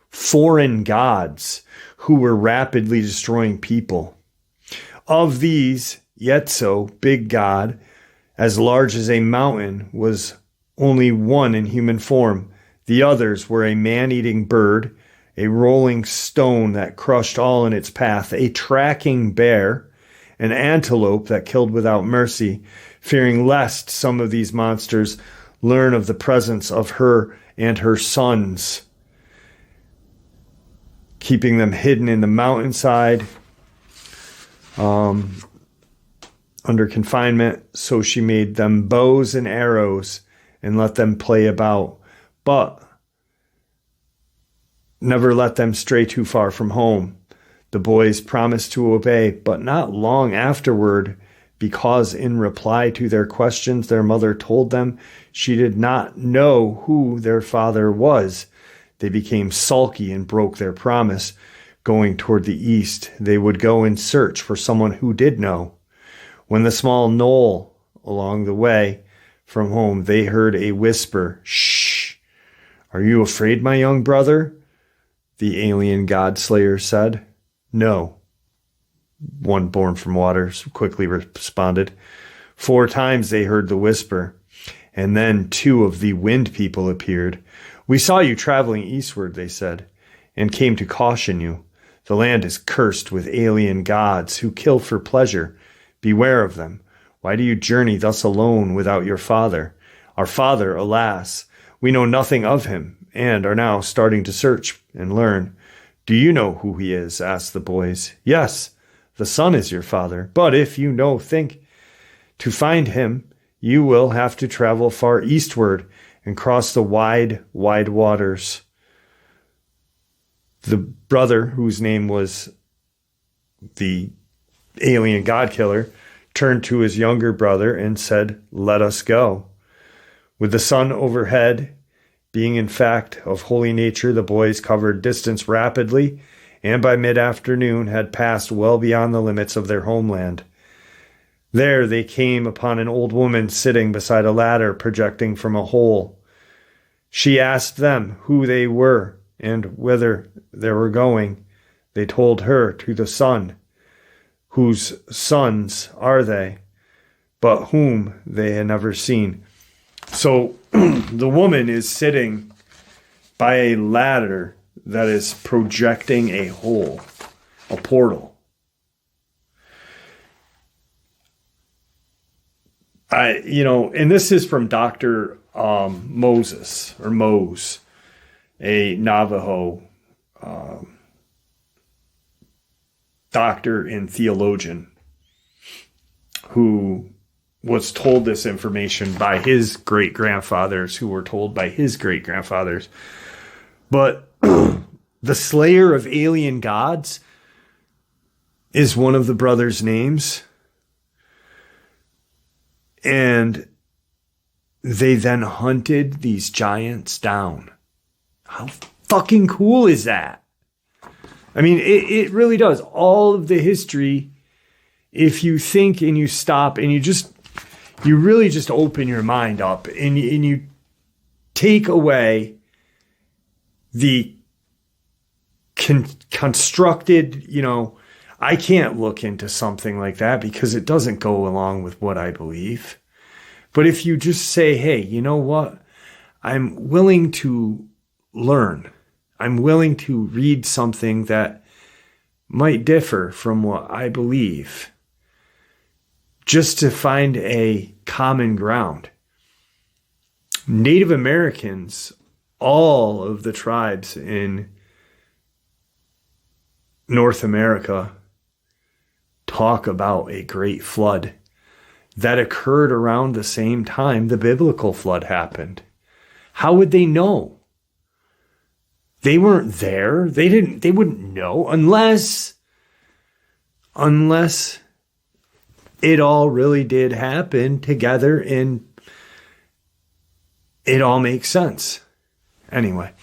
foreign gods, who were rapidly destroying people. Of these, Yetso, big god, as large as a mountain, was only one in human form. The others were a man-eating bird, a rolling stone that crushed all in its path, a tracking bear, an antelope that killed without mercy, fearing lest some of these monsters learn of the presence of her and her sons, keeping them hidden in the mountainside under confinement. So she made them bows and arrows and let them play about, but never let them stray too far from home. The boys promised to obey, but not long afterward, because in reply to their questions, their mother told them she did not know who their father was. They became sulky and broke their promise. Going toward the east, they would go in search for someone who did know. When the small knoll along the way from home, they heard a whisper, "Shh! Are you afraid, my young brother?" The alien god slayer said. "No," one born from water quickly responded. 4 times they heard the whisper, and then 2 of the wind people appeared. "We saw you traveling eastward," they said, "and came to caution you. The land is cursed with alien gods who kill for pleasure. Beware of them. Why do you journey thus alone without your father? Our father, alas, we know nothing of him, and are now starting to search and learn." "Do you know who he is?" asked the boys. "Yes, the Son is your father. But if you think to find him, you will have to travel far eastward and cross the wide, wide waters. The brother, whose name was the alien god killer, turned to his younger brother and said, "Let us go." With the sun overhead, being in fact of holy nature, the boys covered distance rapidly, and by mid-afternoon had passed well beyond the limits of their homeland. There they came upon an old woman sitting beside a ladder projecting from a hole. She asked them who they were and whither they were going. They told her, "To the sun." Whose sons are they, but whom they had never seen? So the woman is sitting by a ladder that is projecting a hole, a portal. And this is from Dr. Moses, or Mose, a Navajo doctor and theologian who was told this information by his great-grandfathers, who were told by his great-grandfathers. But the slayer of alien gods is one of the brothers' names. And they then hunted these giants down. How fucking cool is that? I mean, it really does. All of the history, if you think and you stop and you really just open your mind up and you take away the constructed, I can't look into something like that because it doesn't go along with what I believe. But if you just say, hey, you know what? I'm willing to learn. I'm willing to read something that might differ from what I believe, just to find a common ground. Native Americans, all of the tribes in North America, talk about a great flood that occurred around the same time the biblical flood happened. How would they know? They weren't there. They wouldn't know unless it all really did happen together and it all makes sense. Anyway,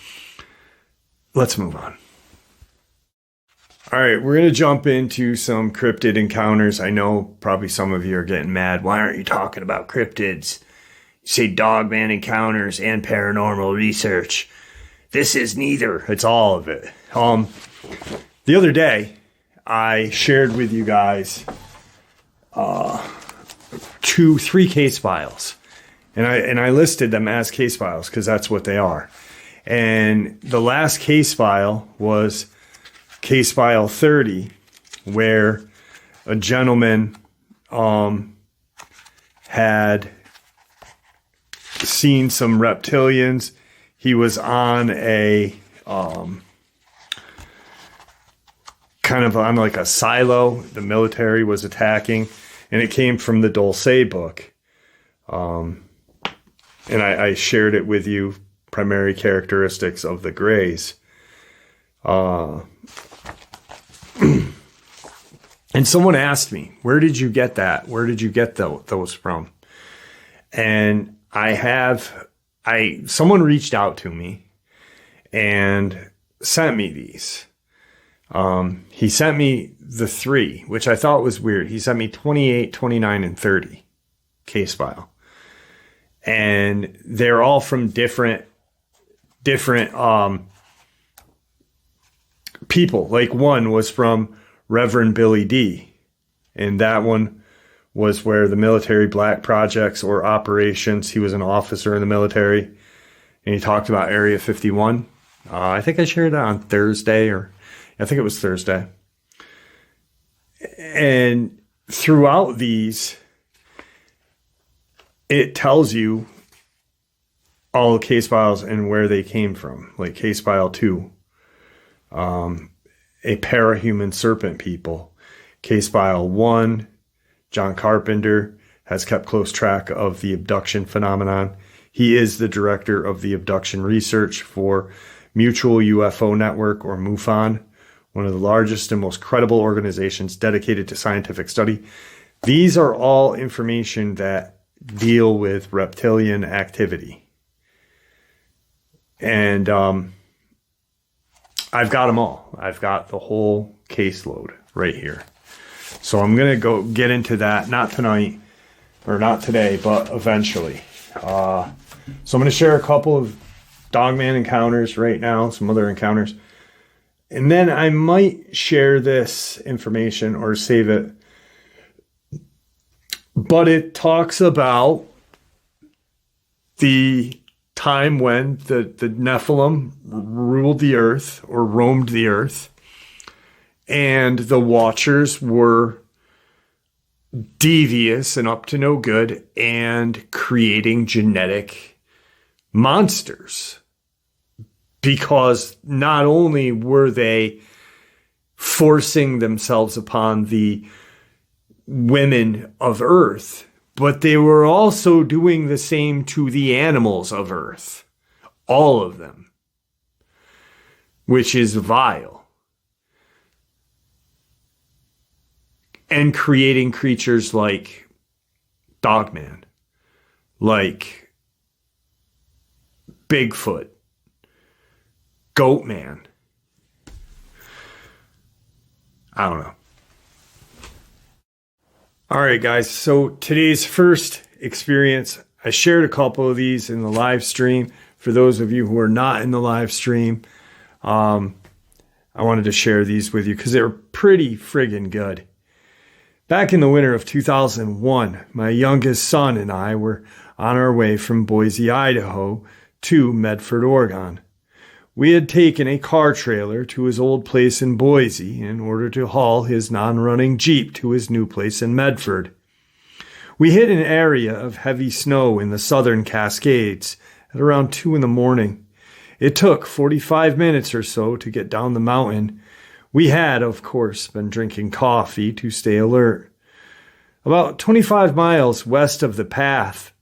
let's move on. All right, we're going to jump into some cryptid encounters. I know probably some of you are getting mad. Why aren't you talking about cryptids? You say Dogman encounters and paranormal research. This is neither. It's all of it. The other day, I shared with you guys 3 case files. And I listed them as case files because that's what they are. And the last case file was case file 30, where a gentleman had seen some reptilians. He was on a kind of on like a silo the military was attacking, and it came from the Dulce book. And I shared it with you, primary characteristics of the Greys. And someone asked me, where did you get that? Where did you get those from? And someone reached out to me and sent me these. He sent me the 3, which I thought was weird. He sent me 28, 29, and 30 case file. And they're all from different people. Like one was from Reverend Billy D. And that one was where the military black projects or operations. He was an officer in the military. And he talked about Area 51. I think I shared that on Thursday, or I think it was Thursday. And throughout these, it tells you all the case files and where they came from. Like case file 2, a parahuman serpent people. Case File 1, John Carpenter has kept close track of the abduction phenomenon. He is the director of the abduction research for Mutual UFO Network, or MUFON, one of the largest and most credible organizations dedicated to scientific study. These are all information that deal with reptilian activity. And I've got them all. I've got the whole caseload right here. So I'm going to go get into that, not tonight, or not today, but eventually. So I'm going to share a couple of Dogman encounters right now, some other encounters. And then I might share this information or save it. But it talks about the time when the Nephilim ruled the earth or roamed the earth, and the Watchers were devious and up to no good and creating genetic monsters. Because not only were they forcing themselves upon the women of Earth, but they were also doing the same to the animals of Earth. All of them. Which is vile. And creating creatures like Dogman, like Bigfoot, Goatman. I don't know. All right, guys. So today's first experience, I shared a couple of these in the live stream. For those of you who are not in the live stream, I wanted to share these with you because they were pretty friggin' good. Back in the winter of 2001, my youngest son and I were on our way from Boise, Idaho to Medford, Oregon. We had taken a car trailer to his old place in Boise in order to haul his non-running Jeep to his new place in Medford. We hit an area of heavy snow in the southern Cascades at around 2 a.m. It took 45 minutes or so to get down the mountain. We had, of course, been drinking coffee to stay alert. About 25 miles west of the path,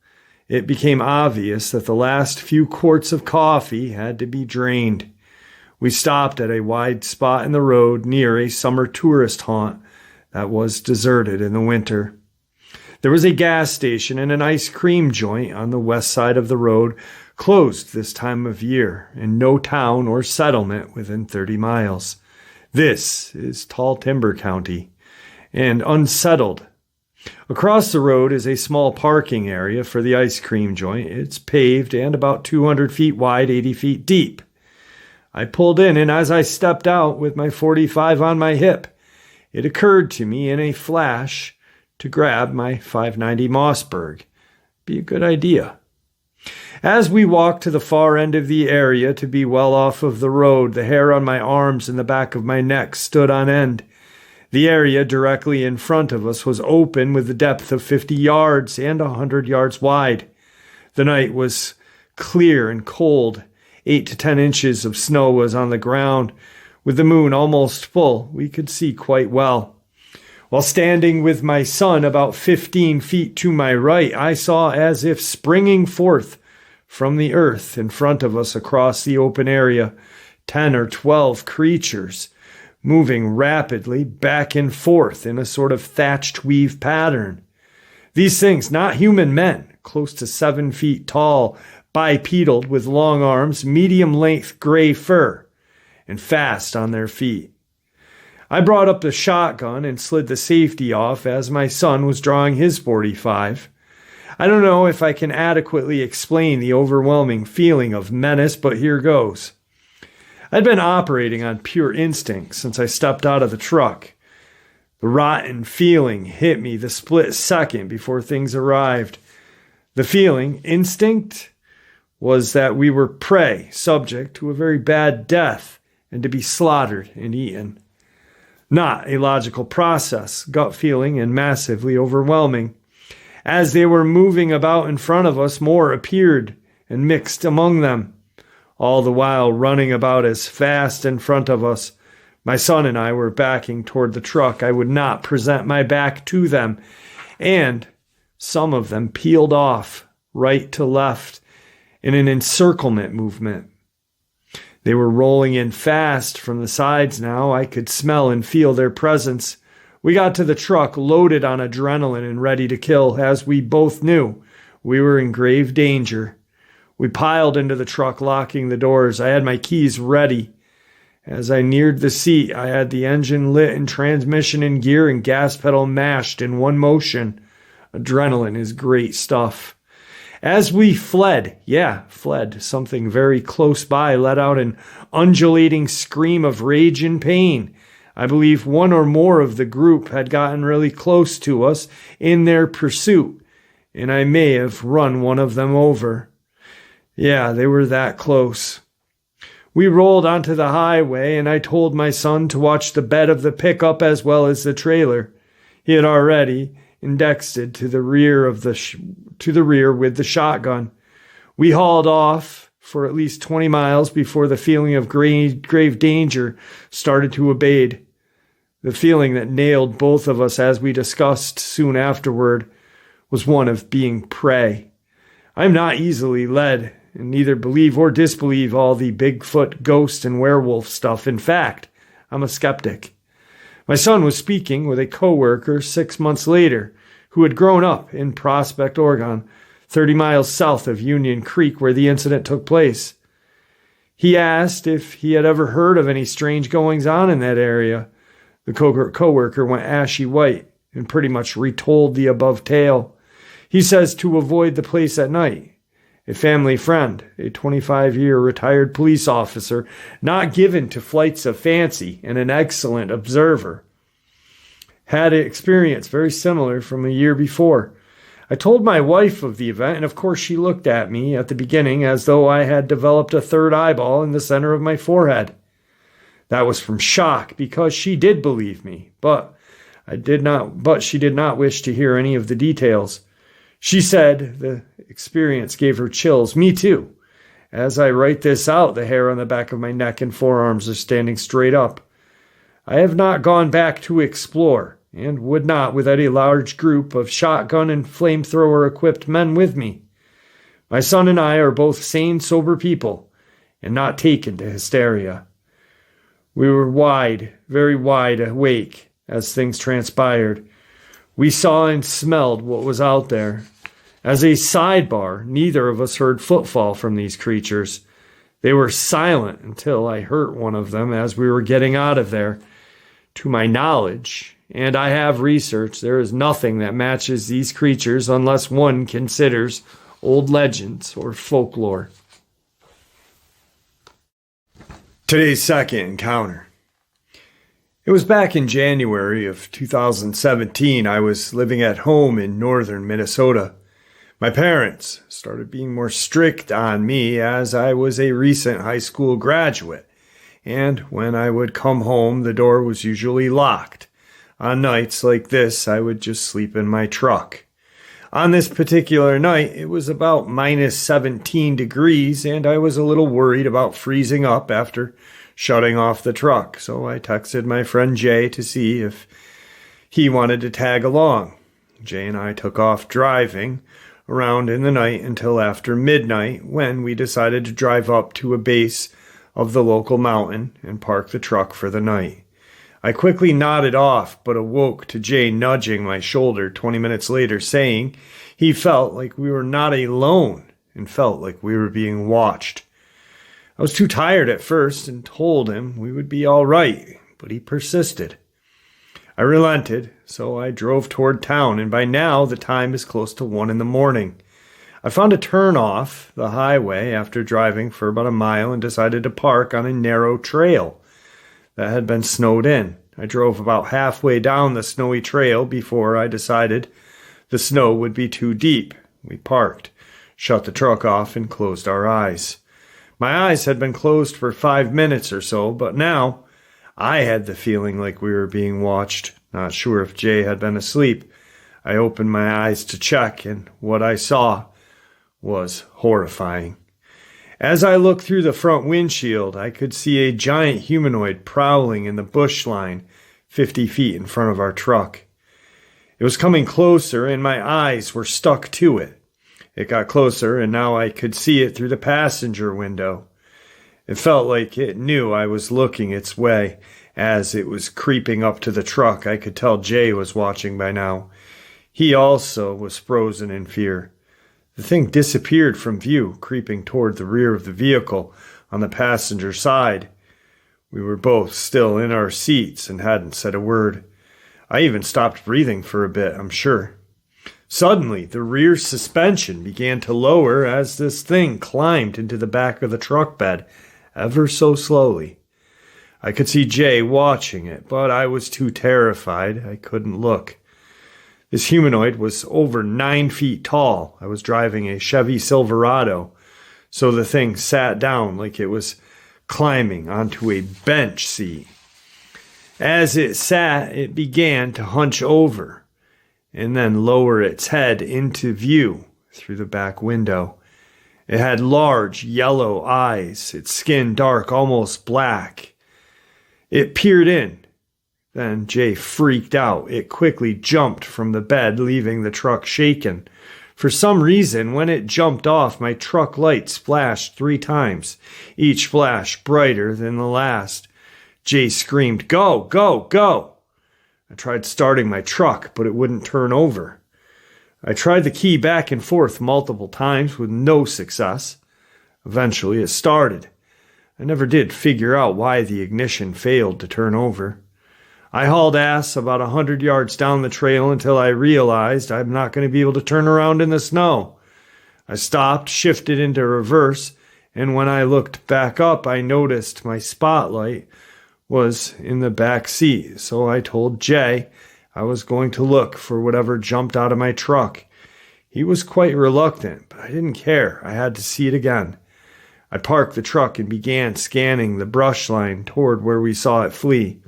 it became obvious that the last few quarts of coffee had to be drained. We stopped at a wide spot in the road near a summer tourist haunt that was deserted in the winter. There was a gas station and an ice cream joint on the west side of the road, closed this time of year, and no town or settlement within 30 miles. This is Tall Timber County, and unsettled. Across the road is a small parking area for the ice cream joint. It's paved and about 200 feet wide, 80 feet deep. I pulled in, and as I stepped out with my .45 on my hip, it occurred to me in a flash to grab my .590 Mossberg. Be a good idea. As we walked to the far end of the area to be well off of the road, the hair on my arms and the back of my neck stood on end. The area directly in front of us was open with a depth of 50 yards and 100 yards wide. The night was clear and cold. 8 to 10 inches of snow was on the ground. With the moon almost full, we could see quite well. While standing with my son about 15 feet to my right, I saw as if springing forth from the earth in front of us across the open area, 10 or 12 creatures, moving rapidly back and forth in a sort of thatched weave pattern. These things, not human men, close to 7 feet tall, bipedal with long arms, medium-length gray fur, and fast on their feet. I brought up the shotgun and slid the safety off as my son was drawing his .45. I don't know if I can adequately explain the overwhelming feeling of menace, but here goes. I'd been operating on pure instinct since I stepped out of the truck. The rotten feeling hit me the split second before things arrived. The feeling, instinct, was that we were prey, subject to a very bad death, and to be slaughtered and eaten. Not a logical process, gut feeling, and massively overwhelming. As they were moving about in front of us, more appeared and mixed among them, all the while running about as fast in front of us. My son and I were backing toward the truck. I would not present my back to them, and some of them peeled off right to left in an encirclement movement. They were rolling in fast from the sides now. I could smell and feel their presence. We got to the truck loaded on adrenaline and ready to kill, as we both knew we were in grave danger. We piled into the truck, locking the doors. I had my keys ready. As I neared the seat, I had the engine lit and transmission in gear and gas pedal mashed in one motion. Adrenaline is great stuff. As we fled, something very close by let out an undulating scream of rage and pain. I believe one or more of the group had gotten really close to us in their pursuit, and I may have run one of them over. Yeah, they were that close. We rolled onto the highway, and I told my son to watch the bed of the pickup as well as the trailer. He had already indexed to the rear with the shotgun. We hauled off for at least 20 miles before the feeling of grave danger started to abate. The feeling that nailed both of us, as we discussed soon afterward, was one of being prey. I'm not easily led, and neither believe or disbelieve all the Bigfoot, ghost, and werewolf stuff. In fact, I'm a skeptic. My son was speaking with a coworker 6 months later who had grown up in Prospect, Oregon, 30 miles south of Union Creek where the incident took place. He asked if he had ever heard of any strange goings-on in that area. The coworker went ashy white and pretty much retold the above tale. He says to avoid the place at night. A family friend, a 25-year retired police officer, not given to flights of fancy and an excellent observer, had an experience very similar from a year before. I told my wife of the event, and of course she looked at me at the beginning as though I had developed a third eyeball in the center of my forehead. That was from shock, because she did believe me, but she did not wish to hear any of the details. She said the experience gave her chills. Me too. As I write this out, the hair on the back of my neck and forearms are standing straight up. I have not gone back to explore, and would not without a large group of shotgun and flamethrower-equipped men with me. My son and I are both sane, sober people, and not taken to hysteria. We were very wide awake as things transpired. We saw and smelled what was out there. As a sidebar, neither of us heard footfall from these creatures. They were silent until I hurt one of them as we were getting out of there. To my knowledge, and I have researched, there is nothing that matches these creatures unless one considers old legends or folklore. Today's second encounter. It was back in January of 2017. I was living at home in northern Minnesota. My parents started being more strict on me as I was a recent high school graduate, and when I would come home, the door was usually locked. On nights like this, I would just sleep in my truck. On this particular night, it was about minus 17 degrees, and I was a little worried about freezing up after shutting off the truck, so I texted my friend Jay to see if he wanted to tag along. Jay and I took off driving around in the night until after midnight, when we decided to drive up to a base of the local mountain and park the truck for the night. I quickly nodded off, but awoke to Jay nudging my shoulder 20 minutes later, saying he felt like we were not alone and felt like we were being watched. I was too tired at first and told him we would be all right, but he persisted. I relented, so I drove toward town, and by now the time is close to 1 a.m. I found a turn off the highway after driving for about a mile and decided to park on a narrow trail that had been snowed in. I drove about halfway down the snowy trail before I decided the snow would be too deep. We parked, shut the truck off, and closed our eyes. My eyes had been closed for 5 minutes or so, but now I had the feeling like we were being watched. Not sure if Jay had been asleep. I opened my eyes to check, and what I saw was horrifying. As I looked through the front windshield, I could see a giant humanoid prowling in the bush line 50 feet in front of our truck. It was coming closer, and my eyes were stuck to it. It got closer, and now I could see it through the passenger window. It felt like it knew I was looking its way. As it was creeping up to the truck, I could tell Jay was watching by now. He also was frozen in fear. The thing disappeared from view, creeping toward the rear of the vehicle on the passenger side. We were both still in our seats and hadn't said a word. I even stopped breathing for a bit, I'm sure. Suddenly, the rear suspension began to lower as this thing climbed into the back of the truck bed, ever so slowly. I could see Jay watching it, but I was too terrified. I couldn't look. This humanoid was over 9 feet tall. I was driving a Chevy Silverado, so the thing sat down like it was climbing onto a bench seat. As it sat, it began to hunch over and then lower its head into view through the back window. It had large yellow eyes, its skin dark, almost black. It peered in. Then Jay freaked out. It quickly jumped from the bed, leaving the truck shaken. For some reason, when it jumped off, my truck lights flashed 3 times, each flash brighter than the last. Jay screamed, "Go, go, go!" I tried starting my truck, but it wouldn't turn over. I tried the key back and forth multiple times with no success. Eventually, it started. I never did figure out why the ignition failed to turn over. I hauled ass about 100 yards down the trail until I realized I'm not going to be able to turn around in the snow. I stopped, shifted into reverse, and when I looked back up, I noticed my spotlight was in the back seat, so I told Jay I was going to look for whatever jumped out of my truck. He was quite reluctant, but I didn't care. I had to see it again. I parked the truck and began scanning the brush line toward where we saw it flee.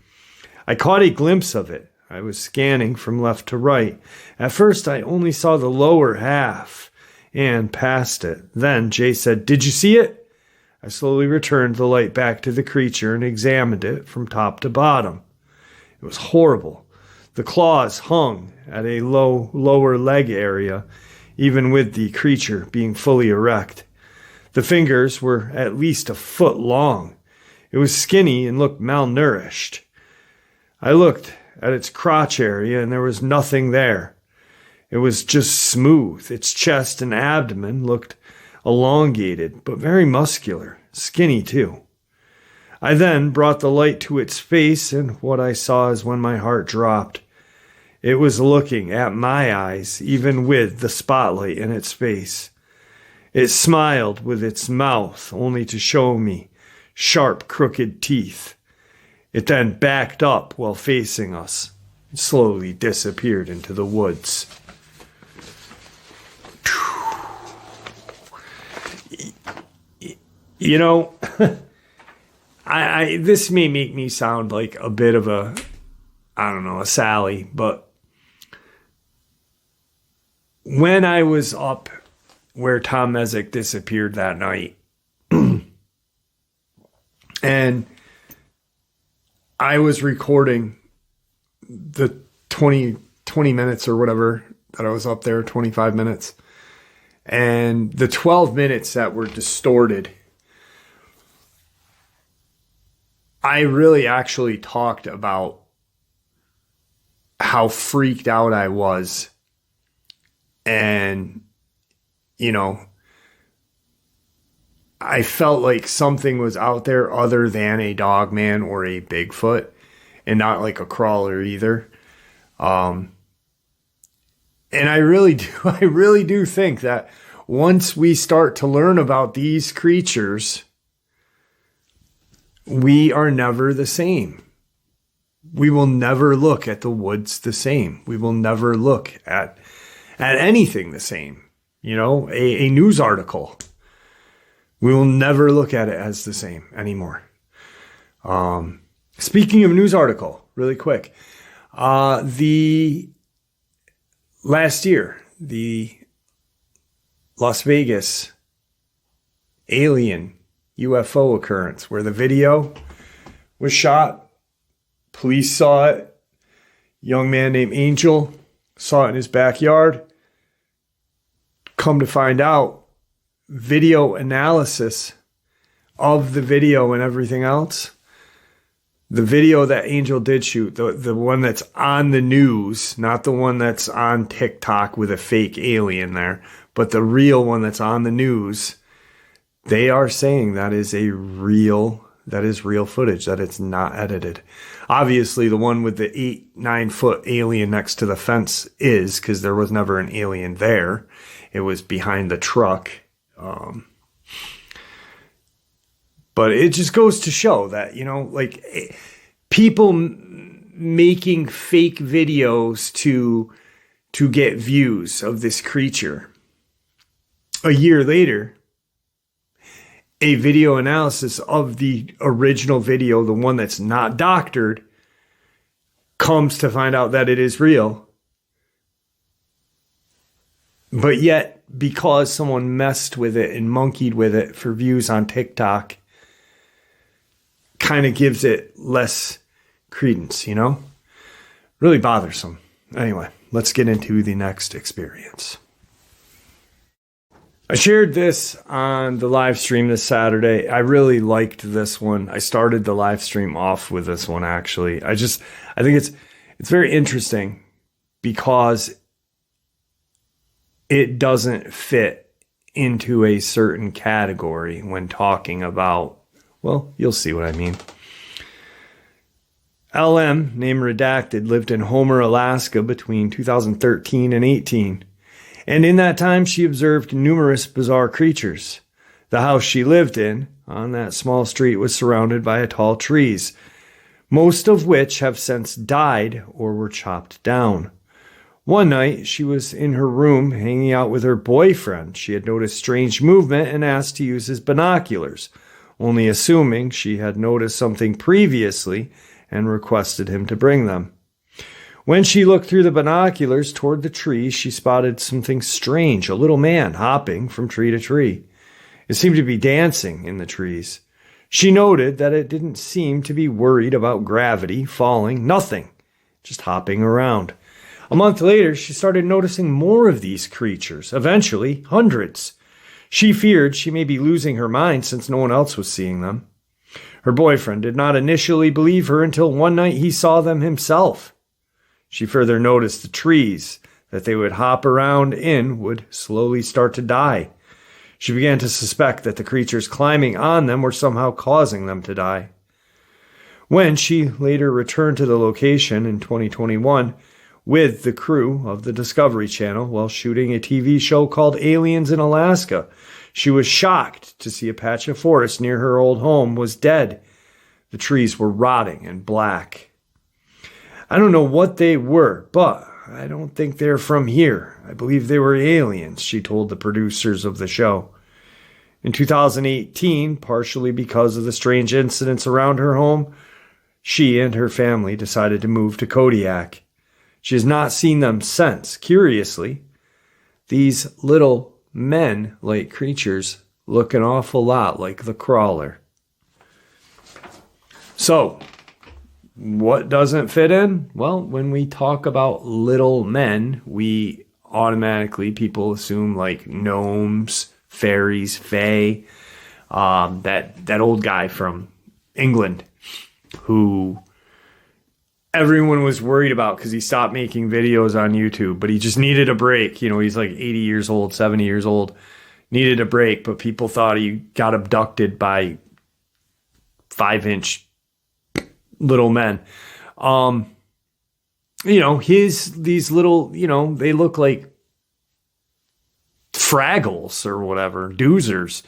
I caught a glimpse of it. I was scanning from left to right. At first, I only saw the lower half and past it. Then Jay said, "Did you see it?" I slowly returned the light back to the creature and examined it from top to bottom. It was horrible. The claws hung at a lower leg area, even with the creature being fully erect. The fingers were at least a foot long. It was skinny and looked malnourished. I looked at its crotch area and there was nothing there. It was just smooth. Its chest and abdomen looked elongated, but very muscular, skinny too. I then brought the light to its face, and what I saw is when my heart dropped. It was looking at my eyes, even with the spotlight in its face. It smiled with its mouth, only to show me sharp, crooked teeth. It then backed up while facing us and slowly disappeared into the woods. You know, this may make me sound like a bit of a Sally, but when I was up where Tom Mezek disappeared that night, and I was recording the 20 minutes or whatever that I was up there, 25 minutes, and the 12 minutes that were distorted, I really actually talked about how freaked out I was. And, you know, I felt like something was out there other than a Dogman or a Bigfoot, and not like a crawler either. And I really do think that once we start to learn about these creatures, we are never the same. We will never look at the woods the same. We will never look at anything the same. You know, a news article. We will never look at it as the same anymore. Speaking of news article, really quick. Last year, the Las Vegas alien UFO occurrence where the video was shot. Police saw it. Young man named Angel saw it in his backyard. Come to find out, video analysis of the video and everything else. The video that Angel did shoot, the one that's on the news, not the one that's on TikTok with a fake alien there, but the real one that's on the news, they are saying that is real footage, that it's not edited. Obviously, the one with the 8-9 foot alien next to the fence is, because there was never an alien there. It was behind the truck. But it just goes to show that, like people making fake videos to get views of this creature. A year later, a video analysis of the original video, the one that's not doctored, comes to find out that it is real. But yet, because someone messed with it and monkeyed with it for views on TikTok, kind of gives it less credence, Really bothersome. Anyway, let's get into the next experience. I shared this on the live stream this Saturday. I really liked this one. I started the live stream off with this one, actually. I think it's very interesting because it doesn't fit into a certain category when talking about, well, you'll see what I mean. LM, name redacted, lived in Homer, Alaska between 2013 and 18. And in that time, she observed numerous bizarre creatures. The house she lived in, on that small street, was surrounded by tall trees, most of which have since died or were chopped down. One night, she was in her room hanging out with her boyfriend. She had noticed strange movement and asked to use his binoculars, only assuming she had noticed something previously and requested him to bring them. When she looked through the binoculars toward the trees, she spotted something strange, a little man hopping from tree to tree. It seemed to be dancing in the trees. She noted that it didn't seem to be worried about gravity, falling, nothing, just hopping around. A month later, she started noticing more of these creatures, eventually hundreds. She feared she may be losing her mind since no one else was seeing them. Her boyfriend did not initially believe her until one night he saw them himself. She further noticed the trees that they would hop around in would slowly start to die. She began to suspect that the creatures climbing on them were somehow causing them to die. When she later returned to the location in 2021 with the crew of the Discovery Channel while shooting a TV show called Aliens in Alaska, she was shocked to see a patch of forest near her old home was dead. The trees were rotting and black. I don't know what they were, but I don't think they're from here. I believe they were aliens, she told the producers of the show. In 2018, partially because of the strange incidents around her home, she and her family decided to move to Kodiak. She has not seen them since. Curiously, these little men-like creatures look an awful lot like the crawler. So, what doesn't fit in? Well, when we talk about little men, we automatically, people assume like gnomes, fairies, fae, that old guy from England who everyone was worried about because he stopped making videos on YouTube, but he just needed a break. He's like 80 years old, 70 years old, needed a break, but people thought he got abducted by 5-inch little men. These little, they look like Fraggles or whatever, doozers.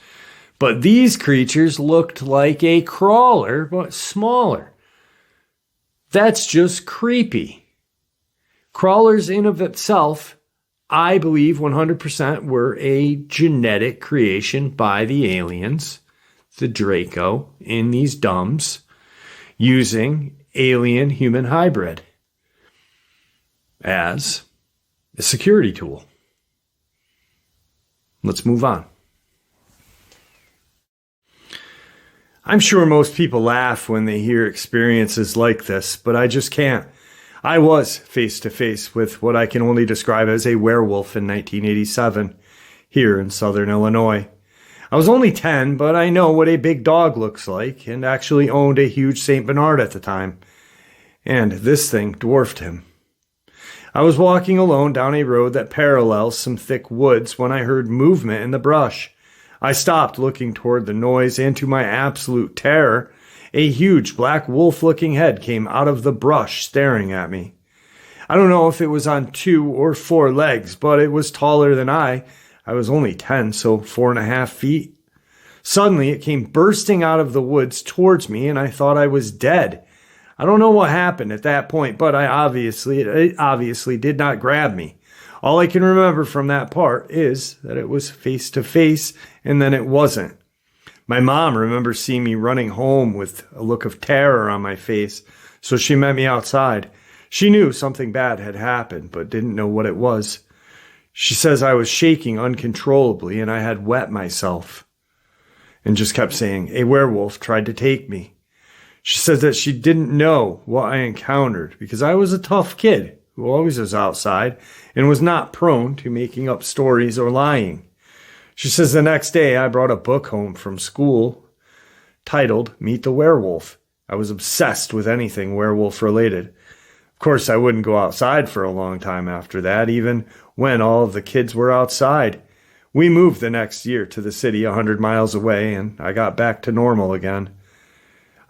But these creatures looked like a crawler, but smaller. That's just creepy. Crawlers in of itself, I believe 100% were a genetic creation by the aliens, the Draco, in these dumbs, using alien-human hybrid as a security tool. Let's move on. I'm sure most people laugh when they hear experiences like this, but I just can't. I was face to face with what I can only describe as a werewolf in 1987 here in southern Illinois. I was only 10, but I know what a big dog looks like and actually owned a huge St. Bernard at the time. And this thing dwarfed him. I was walking alone down a road that parallels some thick woods when I heard movement in the brush. I stopped looking toward the noise, and to my absolute terror, a huge black wolf-looking head came out of the brush staring at me. I don't know if it was on 2 or 4 legs, but it was taller than I. I was only 10, so 4.5 feet. Suddenly, it came bursting out of the woods towards me, and I thought I was dead. I don't know what happened at that point, but it obviously did not grab me. All I can remember from that part is that it was face to face, and then it wasn't. My mom remembers seeing me running home with a look of terror on my face, so she met me outside. She knew something bad had happened, but didn't know what it was. She says I was shaking uncontrollably and I had wet myself, and just kept saying, "A werewolf tried to take me." She says that she didn't know what I encountered because I was a tough kid who always was outside and was not prone to making up stories or lying. She says the next day I brought a book home from school titled Meet the Werewolf. I was obsessed with anything werewolf related. Of course, I wouldn't go outside for a long time after that, even when all of the kids were outside. We moved the next year to the city 100 miles away, and I got back to normal again.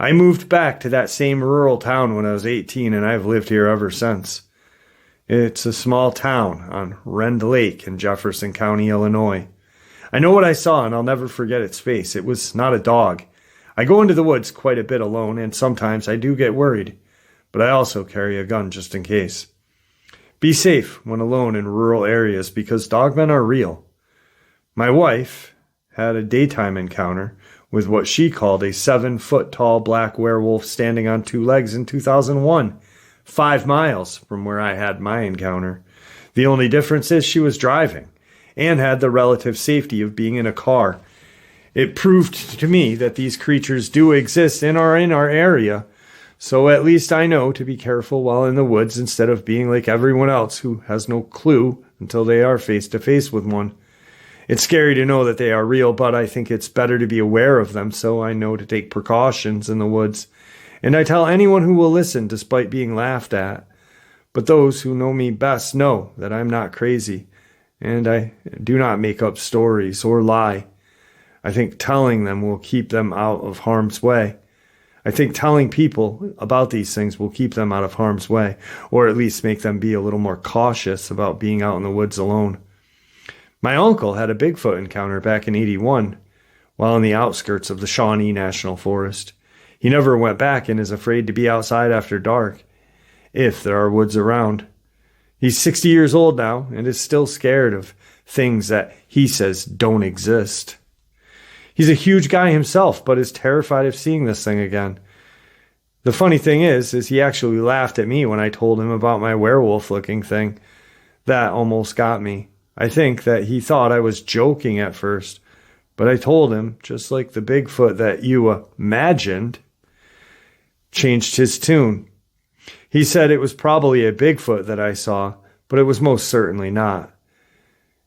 I moved back to that same rural town when I was 18, and I've lived here ever since. It's a small town on Rend Lake in Jefferson County, Illinois. I know what I saw, and I'll never forget its face. It was not a dog. I go into the woods quite a bit alone, and sometimes I do get worried, but I also carry a gun just in case. Be safe when alone in rural areas because dogmen are real. My wife had a daytime encounter with what she called a 7-foot-tall black werewolf standing on 2 legs in 2001, 5 miles from where I had my encounter. The only difference is she was driving and had the relative safety of being in a car. It proved to me that these creatures do exist and are in our area, so at least I know to be careful while in the woods instead of being like everyone else who has no clue until they are face to face with one. It's scary to know that they are real, but I think it's better to be aware of them so I know to take precautions in the woods. And I tell anyone who will listen despite being laughed at. But those who know me best know that I'm not crazy, and I do not make up stories or lie. I think telling them will keep them out of harm's way. I think telling people about these things will keep them out of harm's way, or at least make them be a little more cautious about being out in the woods alone. My uncle had a Bigfoot encounter back in '81 while in the outskirts of the Shawnee National Forest. He never went back and is afraid to be outside after dark, if there are woods around. He's 60 years old now and is still scared of things that he says don't exist. He's a huge guy himself, but is terrified of seeing this thing again. The funny thing is he actually laughed at me when I told him about my werewolf-looking thing. That almost got me. I think that he thought I was joking at first, but I told him, just like the Bigfoot that you imagined, changed his tune. He said it was probably a Bigfoot that I saw, but it was most certainly not.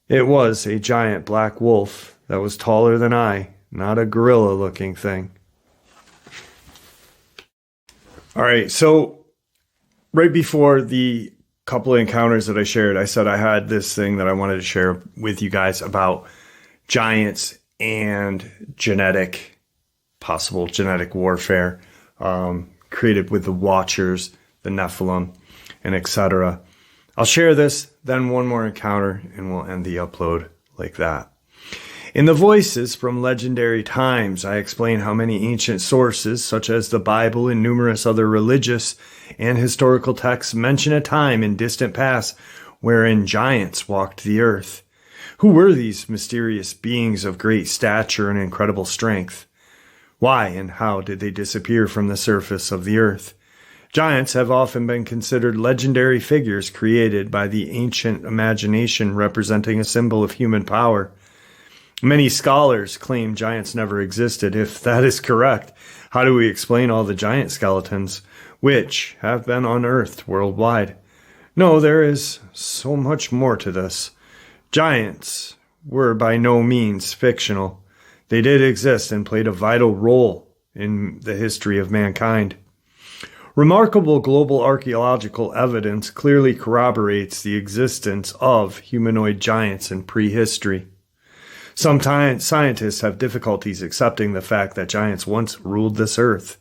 It was a giant black wolf that was taller than I, not a gorilla-looking thing. All right, so right before the couple of encounters that I shared, I said I had this thing that I wanted to share with you guys about giants and possible genetic warfare created with the Watchers, the Nephilim, and etc. I'll share this, then one more encounter, and we'll end the upload like that. In the Voices from Legendary Times, I explain how many ancient sources, such as the Bible and numerous other religious and historical texts, mention a time in distant past wherein giants walked the earth. Who were these mysterious beings of great stature and incredible strength? Why and how did they disappear from the surface of the earth? Giants have often been considered legendary figures created by the ancient imagination representing a symbol of human power. Many scholars claim giants never existed. If that is correct, how do we explain all the giant skeletons which have been unearthed worldwide? No, there is so much more to this. Giants were by no means fictional. They did exist and played a vital role in the history of mankind. Remarkable global archaeological evidence clearly corroborates the existence of humanoid giants in prehistory. Sometimes scientists have difficulties accepting the fact that giants once ruled this earth.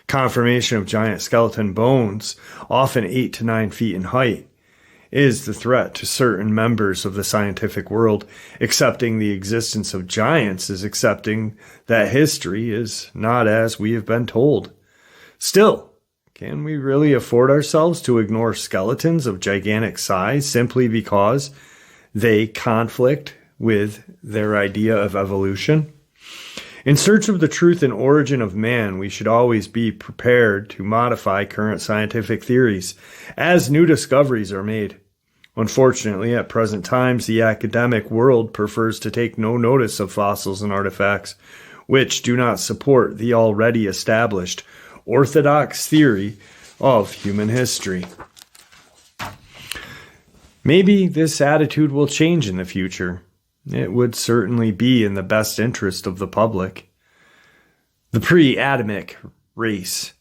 Confirmation of giant skeleton bones, often 8 to 9 feet in height, is the threat to certain members of the scientific world. Accepting the existence of giants is accepting that history is not as we have been told. Still, can we really afford ourselves to ignore skeletons of gigantic size simply because they conflict with their idea of evolution? In search of the truth and origin of man, we should always be prepared to modify current scientific theories as new discoveries are made. Unfortunately, at present times, the academic world prefers to take no notice of fossils and artifacts which do not support the already established orthodox theory of human history. Maybe this attitude will change in the future. It would certainly be in the best interest of the public. The pre-Adamic race.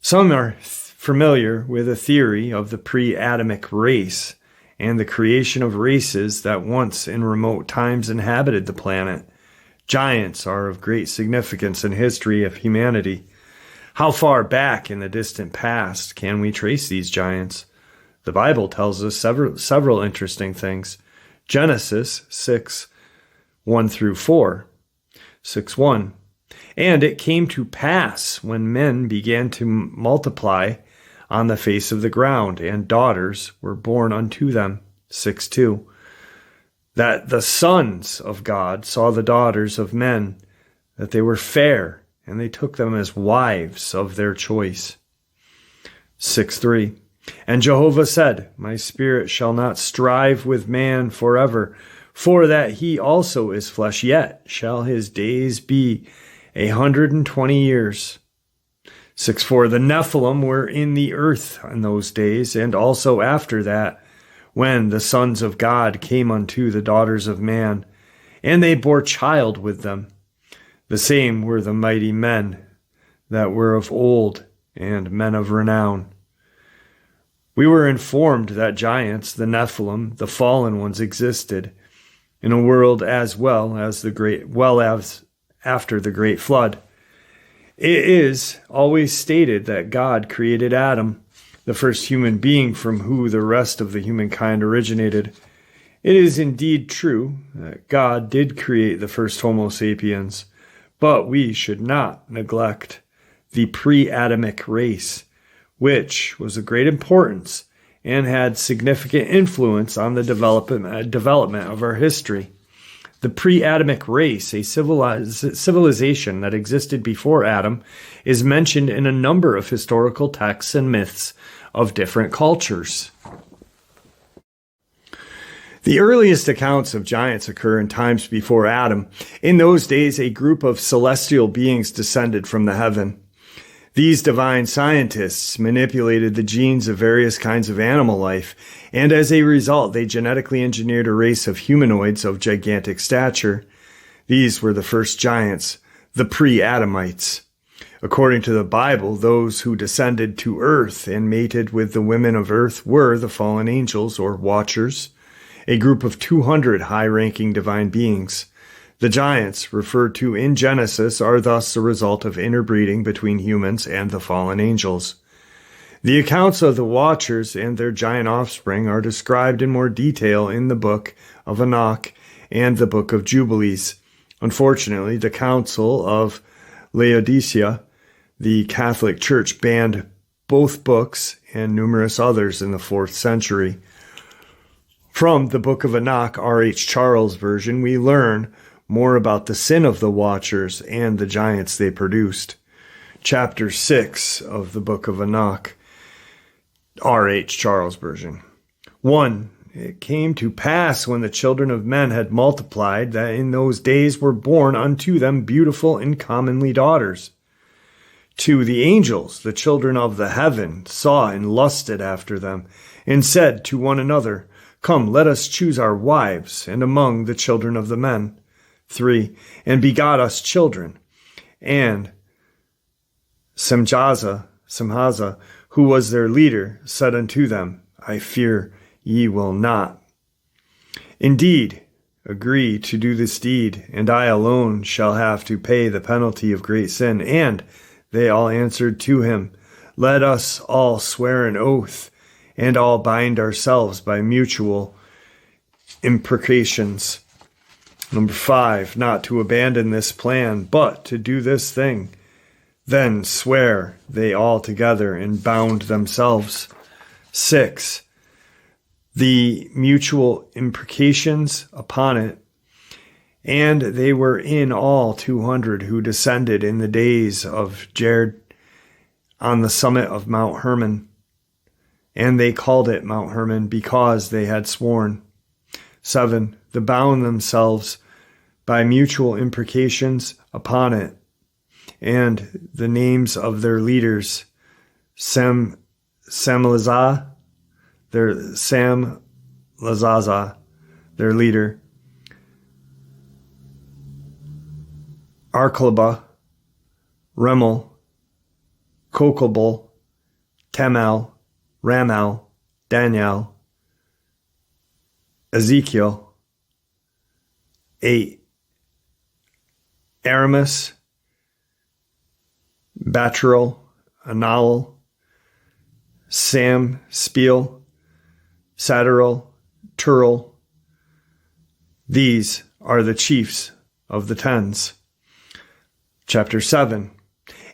Some are familiar with a theory of the pre-Adamic race and the creation of races that once in remote times inhabited the planet. Giants are of great significance in history of humanity. How far back in the distant past can we trace these giants? The Bible tells us several interesting things. Genesis 6:1-4, 6:1. And it came to pass when men began to multiply on the face of the ground, and daughters were born unto them, 6:2. That the sons of God saw the daughters of men, that they were fair, and they took them as wives of their choice. 6:3. And Jehovah said, My spirit shall not strive with man forever, for that he also is flesh, yet shall his days be 120 years. 6:4. The Nephilim were in the earth in those days, and also after that, when the sons of God came unto the daughters of man, and they bore child with them. The same were the mighty men that were of old, and men of renown. We were informed that giants, the Nephilim, the fallen ones, existed in a world as after the great flood. It is always stated that God created Adam, the first human being from whom the rest of the humankind originated. It is indeed true that God did create the first Homo sapiens, but we should not neglect the pre-Adamic race, which was of great importance and had significant influence on the development of our history. The pre-Adamic race, a civilization that existed before Adam, is mentioned in a number of historical texts and myths of different cultures. The earliest accounts of giants occur in times before Adam. In those days, a group of celestial beings descended from the heaven. These divine scientists manipulated the genes of various kinds of animal life, and as a result, they genetically engineered a race of humanoids of gigantic stature. These were the first giants, the pre-Adamites. According to the Bible, those who descended to earth and mated with the women of earth were the fallen angels, or watchers, a group of 200 high-ranking divine beings. The giants, referred to in Genesis, are thus the result of interbreeding between humans and the fallen angels. The accounts of the Watchers and their giant offspring are described in more detail in the Book of Enoch and the Book of Jubilees. Unfortunately, the Council of Laodicea, the Catholic Church, banned both books and numerous others in the 4th century. From the Book of Enoch, R.H. Charles version, we learn more about the sin of the Watchers and the giants they produced. Chapter 6 of the Book of Enoch, R.H. Charles version. 1. it came to pass when the children of men had multiplied, that in those days were born unto them beautiful and comely daughters. 2. The angels, the children of the heaven, saw and lusted after them, and said to one another, Come, let us choose our wives, and among the children of the men. 3. And begot us children. And Semhaza, who was their leader, said unto them, I fear ye will not. Indeed, agree to do this deed, and I alone shall have to pay the penalty of great sin. And they all answered to him, Let us all swear an oath, and all bind ourselves by mutual imprecations. 5, not to abandon this plan, but to do this thing. Then swear they all together and bound themselves. 6, the mutual imprecations upon it. And they were in all 200 who descended in the days of Jared on the summit of Mount Hermon. And they called it Mount Hermon because they had sworn. 7, they bound themselves by mutual imprecations upon it. And the names of their leaders, Samlazaza, their leader, Arklaba, Remel, Kokobal, Temal, Ramal, Daniel, Ezekiel. 8, Aramis, Batril, Anal, Sam, Spiel, Saturil, Turl. These are the chiefs of the tens. Chapter 7.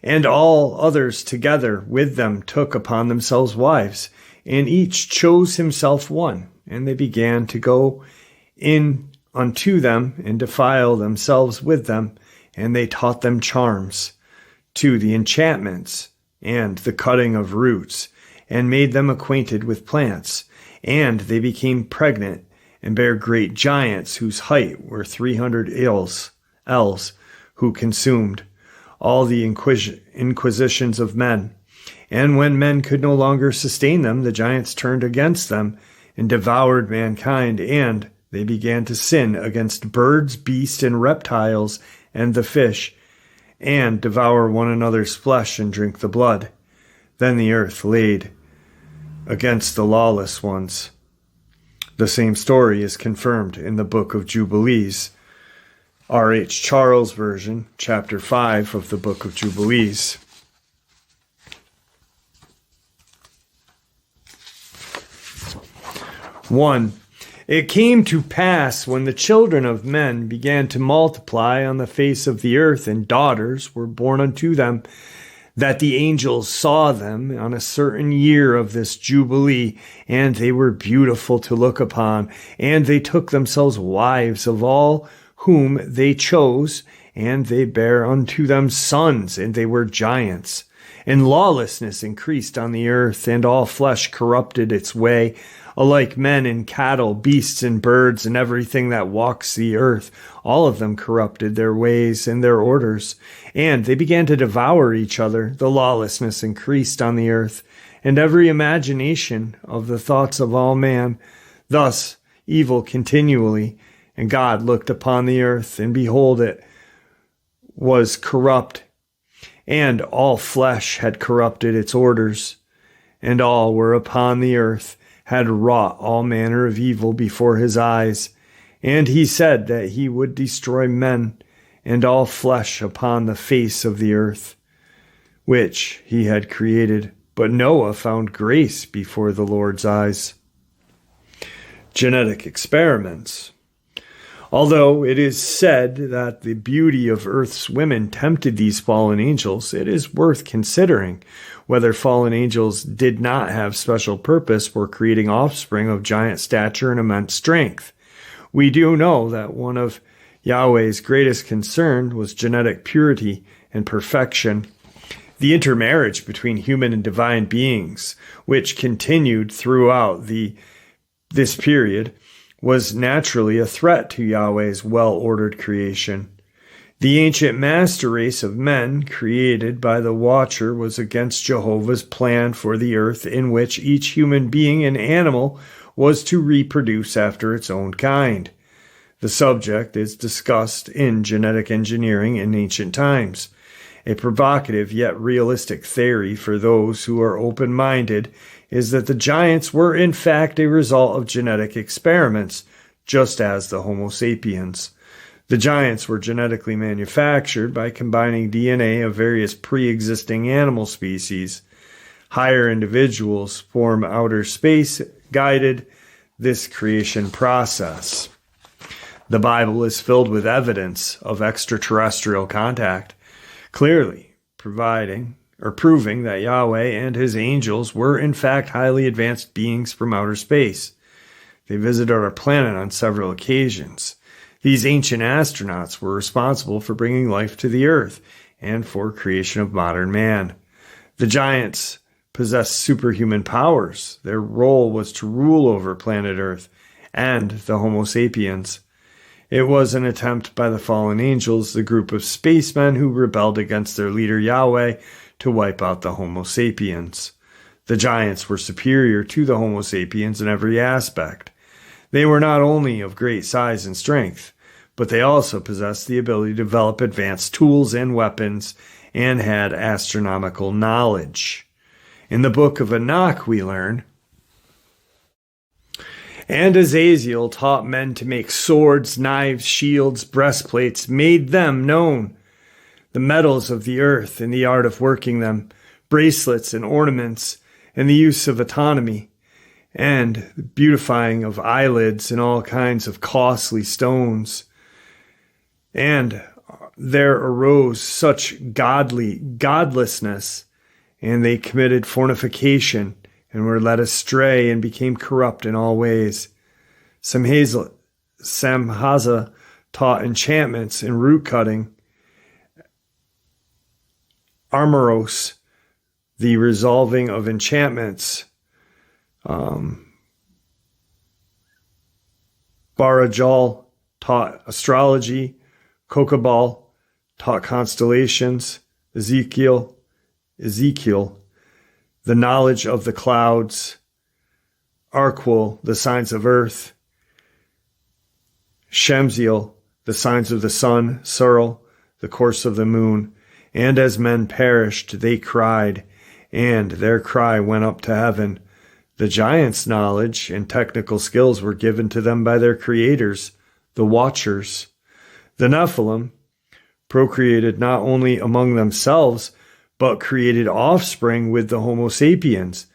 And all others together with them took upon themselves wives, and each chose himself one. And they began to go in unto them and defile themselves with them, and they taught them charms, to the enchantments and the cutting of roots, and made them acquainted with plants. And they became pregnant, and bare great giants, whose height were 300 ells, who consumed all the inquisitions of men. And when men could no longer sustain them, the giants turned against them, and devoured mankind, and they began to sin against birds, beasts, and reptiles, and the fish, and devour one another's flesh, and drink the blood. Then the earth laid against the lawless ones. The same story is confirmed in the Book of Jubilees, R.H. Charles version, chapter 5 of the Book of Jubilees. 1. It came to pass when the children of men began to multiply on the face of the earth, and daughters were born unto them, that the angels saw them on a certain year of this Jubilee, and they were beautiful to look upon, and they took themselves wives of all whom they chose, and they bare unto them sons, and they were giants. And lawlessness increased on the earth, and all flesh corrupted its way, alike men and cattle, beasts and birds, and everything that walks the earth. All of them corrupted their ways and their orders. And they began to devour each other. The lawlessness increased on the earth, and every imagination of the thoughts of all man. Thus evil continually. And God looked upon the earth, and behold, it was corrupt, and all flesh had corrupted its orders, and all were upon the earth, had wrought all manner of evil before his eyes. And he said that he would destroy men and all flesh upon the face of the earth, which he had created. But Noah found grace before the Lord's eyes. Genetic experiments. Although it is said that the beauty of earth's women tempted these fallen angels, it is worth considering whether fallen angels did not have special purpose for creating offspring of giant stature and immense strength. We do know that one of Yahweh's greatest concern was genetic purity and perfection. The intermarriage between human and divine beings, which continued throughout the This period was naturally a threat to Yahweh's well-ordered creation. The ancient master race of men created by the Watcher was against Jehovah's plan for the earth, in which each human being and animal was to reproduce after its own kind. The subject is discussed in genetic engineering in ancient times. A provocative yet realistic theory for those who are open-minded is that the giants were in fact a result of genetic experiments, just as the Homo sapiens. The giants were genetically manufactured by combining DNA of various pre-existing animal species. Higher individuals from outer space guided this creation process. The Bible is filled with evidence of extraterrestrial contact, clearly proving that Yahweh and his angels were in fact highly advanced beings from outer space. They visited our planet on several occasions. These ancient astronauts were responsible for bringing life to the earth and for creation of modern man. The giants possessed superhuman powers. Their role was to rule over planet Earth and the Homo sapiens. It was an attempt by the fallen angels, the group of spacemen who rebelled against their leader Yahweh, to wipe out the Homo sapiens. The giants were superior to the Homo sapiens in every aspect. They were not only of great size and strength, but they also possessed the ability to develop advanced tools and weapons and had astronomical knowledge. In the book of Enoch we learn, "And Azazel taught men to make swords, knives, shields, breastplates, made them known, the metals of the earth and the art of working them, bracelets and ornaments, and the use of autonomy, and beautifying of eyelids and all kinds of costly stones. And there arose such godlessness, and they committed fornication, and were led astray, and became corrupt in all ways. Samhaza taught enchantments and root cutting. Armoros, the resolving of enchantments. Barajal taught astrology. Kokabal taught constellations. Ezekiel, the knowledge of the clouds. Arquil, the signs of earth. Shemziel, the signs of the sun. Suril, the course of the moon. And as men perished, they cried, and their cry went up to heaven. The giants' knowledge and technical skills were given to them by their creators, the Watchers. The Nephilim procreated not only among themselves, but created offspring with the Homo sapiens.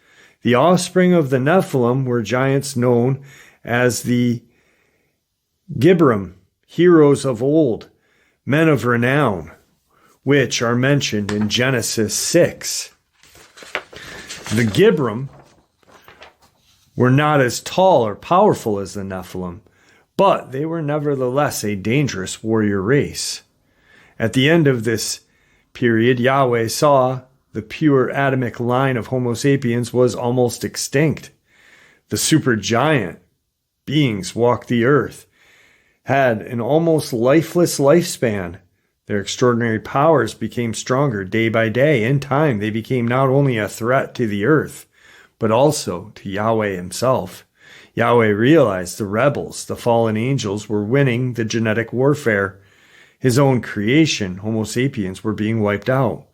The offspring of the Nephilim were giants known as the Gibram, heroes of old, men of renown, which are mentioned in Genesis 6. The Gibram were not as tall or powerful as the Nephilim, but they were nevertheless a dangerous warrior race. At the end of this period, Yahweh saw the pure Adamic line of Homo sapiens was almost extinct. The supergiant beings walked the earth, had an almost lifeless lifespan. Their extraordinary powers became stronger day by day. In time, they became not only a threat to the earth, but also to Yahweh himself. Yahweh realized the rebels, the fallen angels, were winning the genetic warfare. His own creation, Homo sapiens, were being wiped out.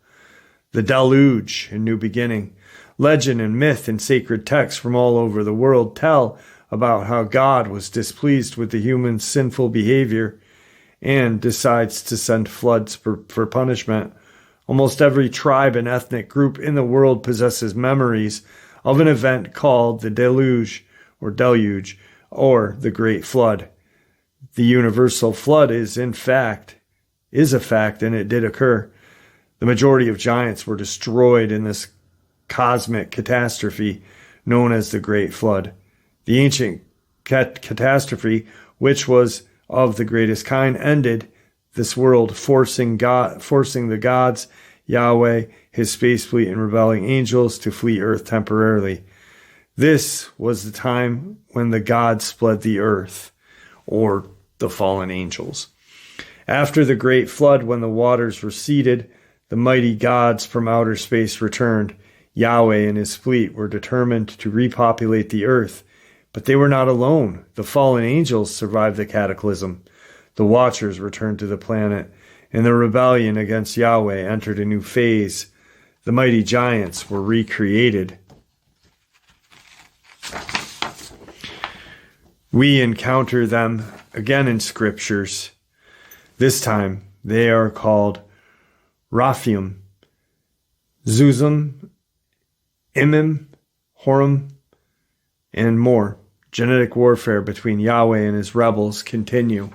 The deluge, a new beginning. Legend and myth and sacred texts from all over the world tell about how God was displeased with the human sinful behavior and decides to send floods for punishment. Almost every tribe and ethnic group in the world possesses memories of an event called the deluge, or the Great Flood. The universal flood is a fact, and it did occur. The majority of giants were destroyed in this cosmic catastrophe known as the Great Flood. The ancient catastrophe, which was of the greatest kind, ended this world, forcing the gods, Yahweh, his space fleet, and rebelling angels to flee Earth temporarily. This was the time when the gods split the earth, or the fallen angels. After the great flood, when the waters receded, the mighty gods from outer space returned. Yahweh and his fleet were determined to repopulate the earth, but they were not alone. The fallen angels survived the cataclysm. The Watchers returned to the planet, and the rebellion against Yahweh entered a new phase. The mighty giants were recreated. We encounter them again in scriptures. This time they are called Raphaim, Zuzim, Imim, Horim, and more. Genetic warfare between Yahweh and his rebels continue.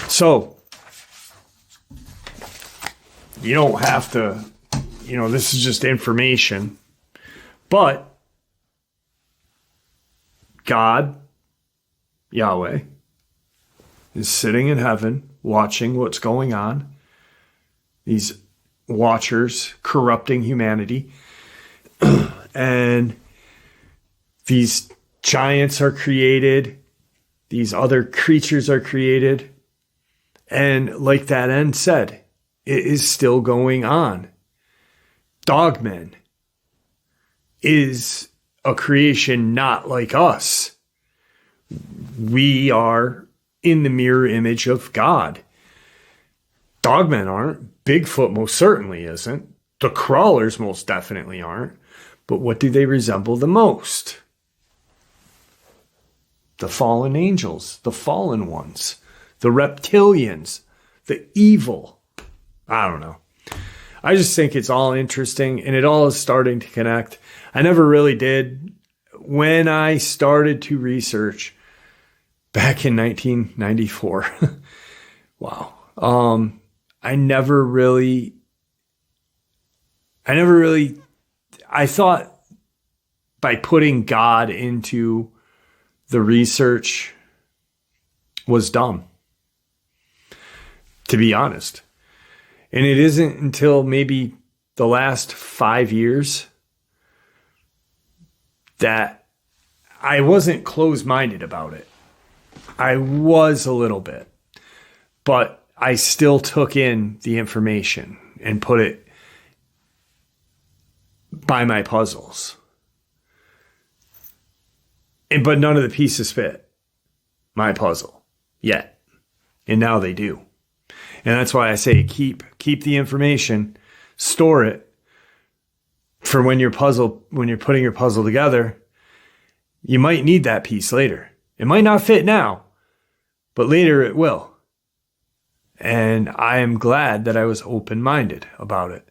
So, you don't have to, this is just information. But God, Yahweh, is sitting in heaven watching what's going on. These watchers corrupting humanity. And these giants are created. These other creatures are created. And like that end said, it is still going on. Dogman is a creation not like us. We are in the mirror image of God. Dogmen aren't. Bigfoot most certainly isn't. The crawlers most definitely aren't. But what do they resemble the most? The fallen angels, the fallen ones, the reptilians, the evil. I don't know. I just think it's all interesting, and it all is starting to connect. I never really did. When I started to research back in 1994, wow. I thought by putting God into the research was dumb, to be honest. And it isn't until maybe the last 5 years that I wasn't closed-minded about it. I was a little bit, but I still took in the information and put it by my puzzles. But none of the pieces fit my puzzle yet. And now they do. And that's why I say keep the information, store it for when you're putting your puzzle together. You might need that piece later. It might not fit now, but later it will. And I am glad that I was open-minded about it.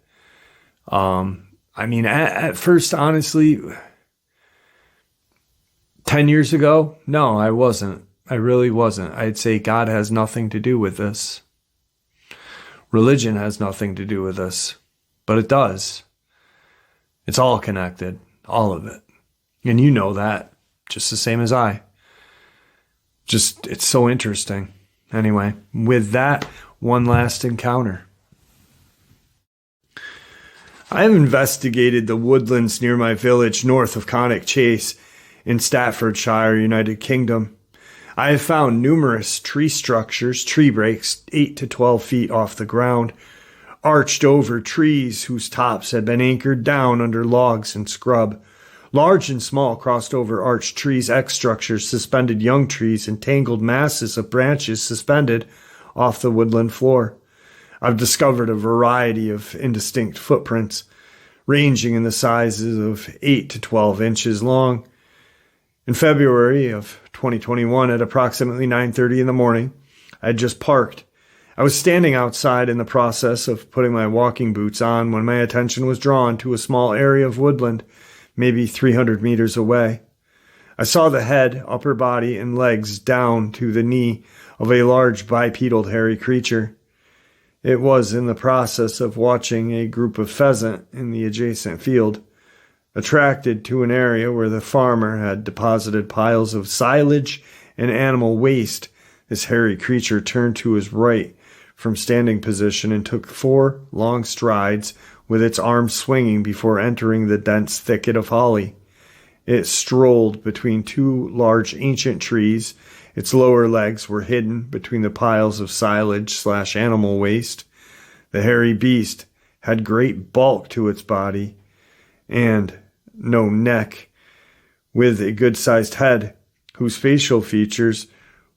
At first, honestly, 10 years ago, no, I wasn't. I really wasn't. I'd say God has nothing to do with this. Religion has nothing to do with this, but it does. It's all connected, all of it. And you know that just the same as I. Just, it's so interesting. Anyway, with that, one last encounter. I have investigated the woodlands near my village north of Conic Chase in Staffordshire, United Kingdom. I have found numerous tree structures, tree breaks 8 to 12 feet off the ground, arched over trees whose tops had been anchored down under logs and scrub. Large and small crossed over arched trees, X structures, suspended young trees, and tangled masses of branches suspended off the woodland floor. I've discovered a variety of indistinct footprints, ranging in the sizes of 8 to 12 inches long. In February of 2021, at approximately 9:30 in the morning, I had just parked. I was standing outside in the process of putting my walking boots on when my attention was drawn to a small area of woodland, maybe 300 meters away. I saw the head, upper body, and legs down to the knee of a large bipedal hairy creature. It was in the process of watching a group of pheasant in the adjacent field. Attracted to an area where the farmer had deposited piles of silage and animal waste, this hairy creature turned to his right from standing position and took 4 long strides with its arms swinging before entering the dense thicket of holly. It strolled between two large ancient trees. Its lower legs were hidden between the piles of silage/animal waste. The hairy beast had great bulk to its body and no neck, with a good-sized head, whose facial features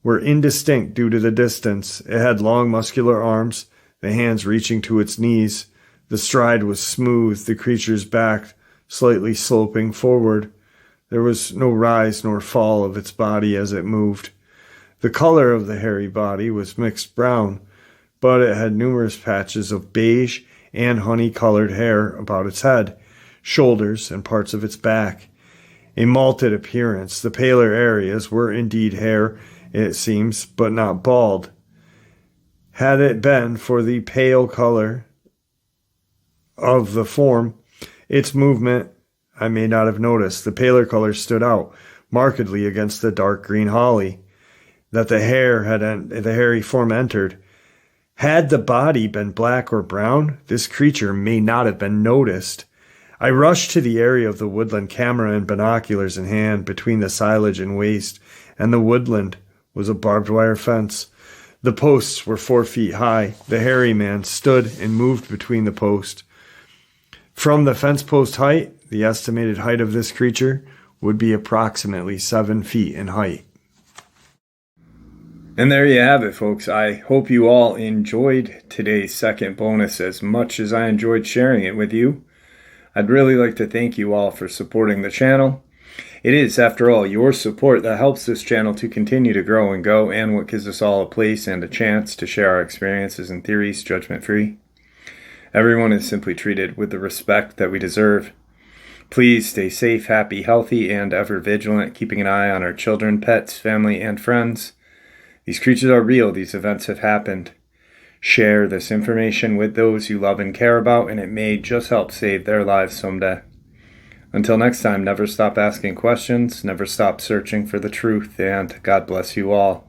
were indistinct due to the distance. It had long muscular arms, the hands reaching to its knees. The stride was smooth, the creature's back slightly sloping forward. There was no rise nor fall of its body as it moved. The color of the hairy body was mixed brown, but it had numerous patches of beige and honey-colored hair about its head, shoulders, and parts of its back. A malted appearance. The paler areas were indeed hair, it seems, but not bald. Had it been for the pale color of the form, its movement I may not have noticed. The paler color stood out markedly against the dark green holly that the hairy form entered. Had the body been black or brown, this creature may not have been noticed. I rushed to the area of the woodland, camera and binoculars in hand. Between the silage and waste and the woodland was a barbed wire fence. The posts were 4 feet high. The hairy man stood and moved between the posts. From the fence post height, the estimated height of this creature would be approximately 7 feet in height. And there you have it, folks. I hope you all enjoyed today's second bonus as much as I enjoyed sharing it with you. I'd really like to thank you all for supporting the channel. It is, after all, your support that helps this channel to continue to grow and go, and what gives us all a place and a chance to share our experiences and theories judgment-free. Everyone is simply treated with the respect that we deserve. Please stay safe, happy, healthy, and ever vigilant, keeping an eye on our children, pets, family, and friends. These creatures are real. These events have happened. Share this information with those you love and care about, and it may just help save their lives someday. Until next time, never stop asking questions, never stop searching for the truth, and God bless you all.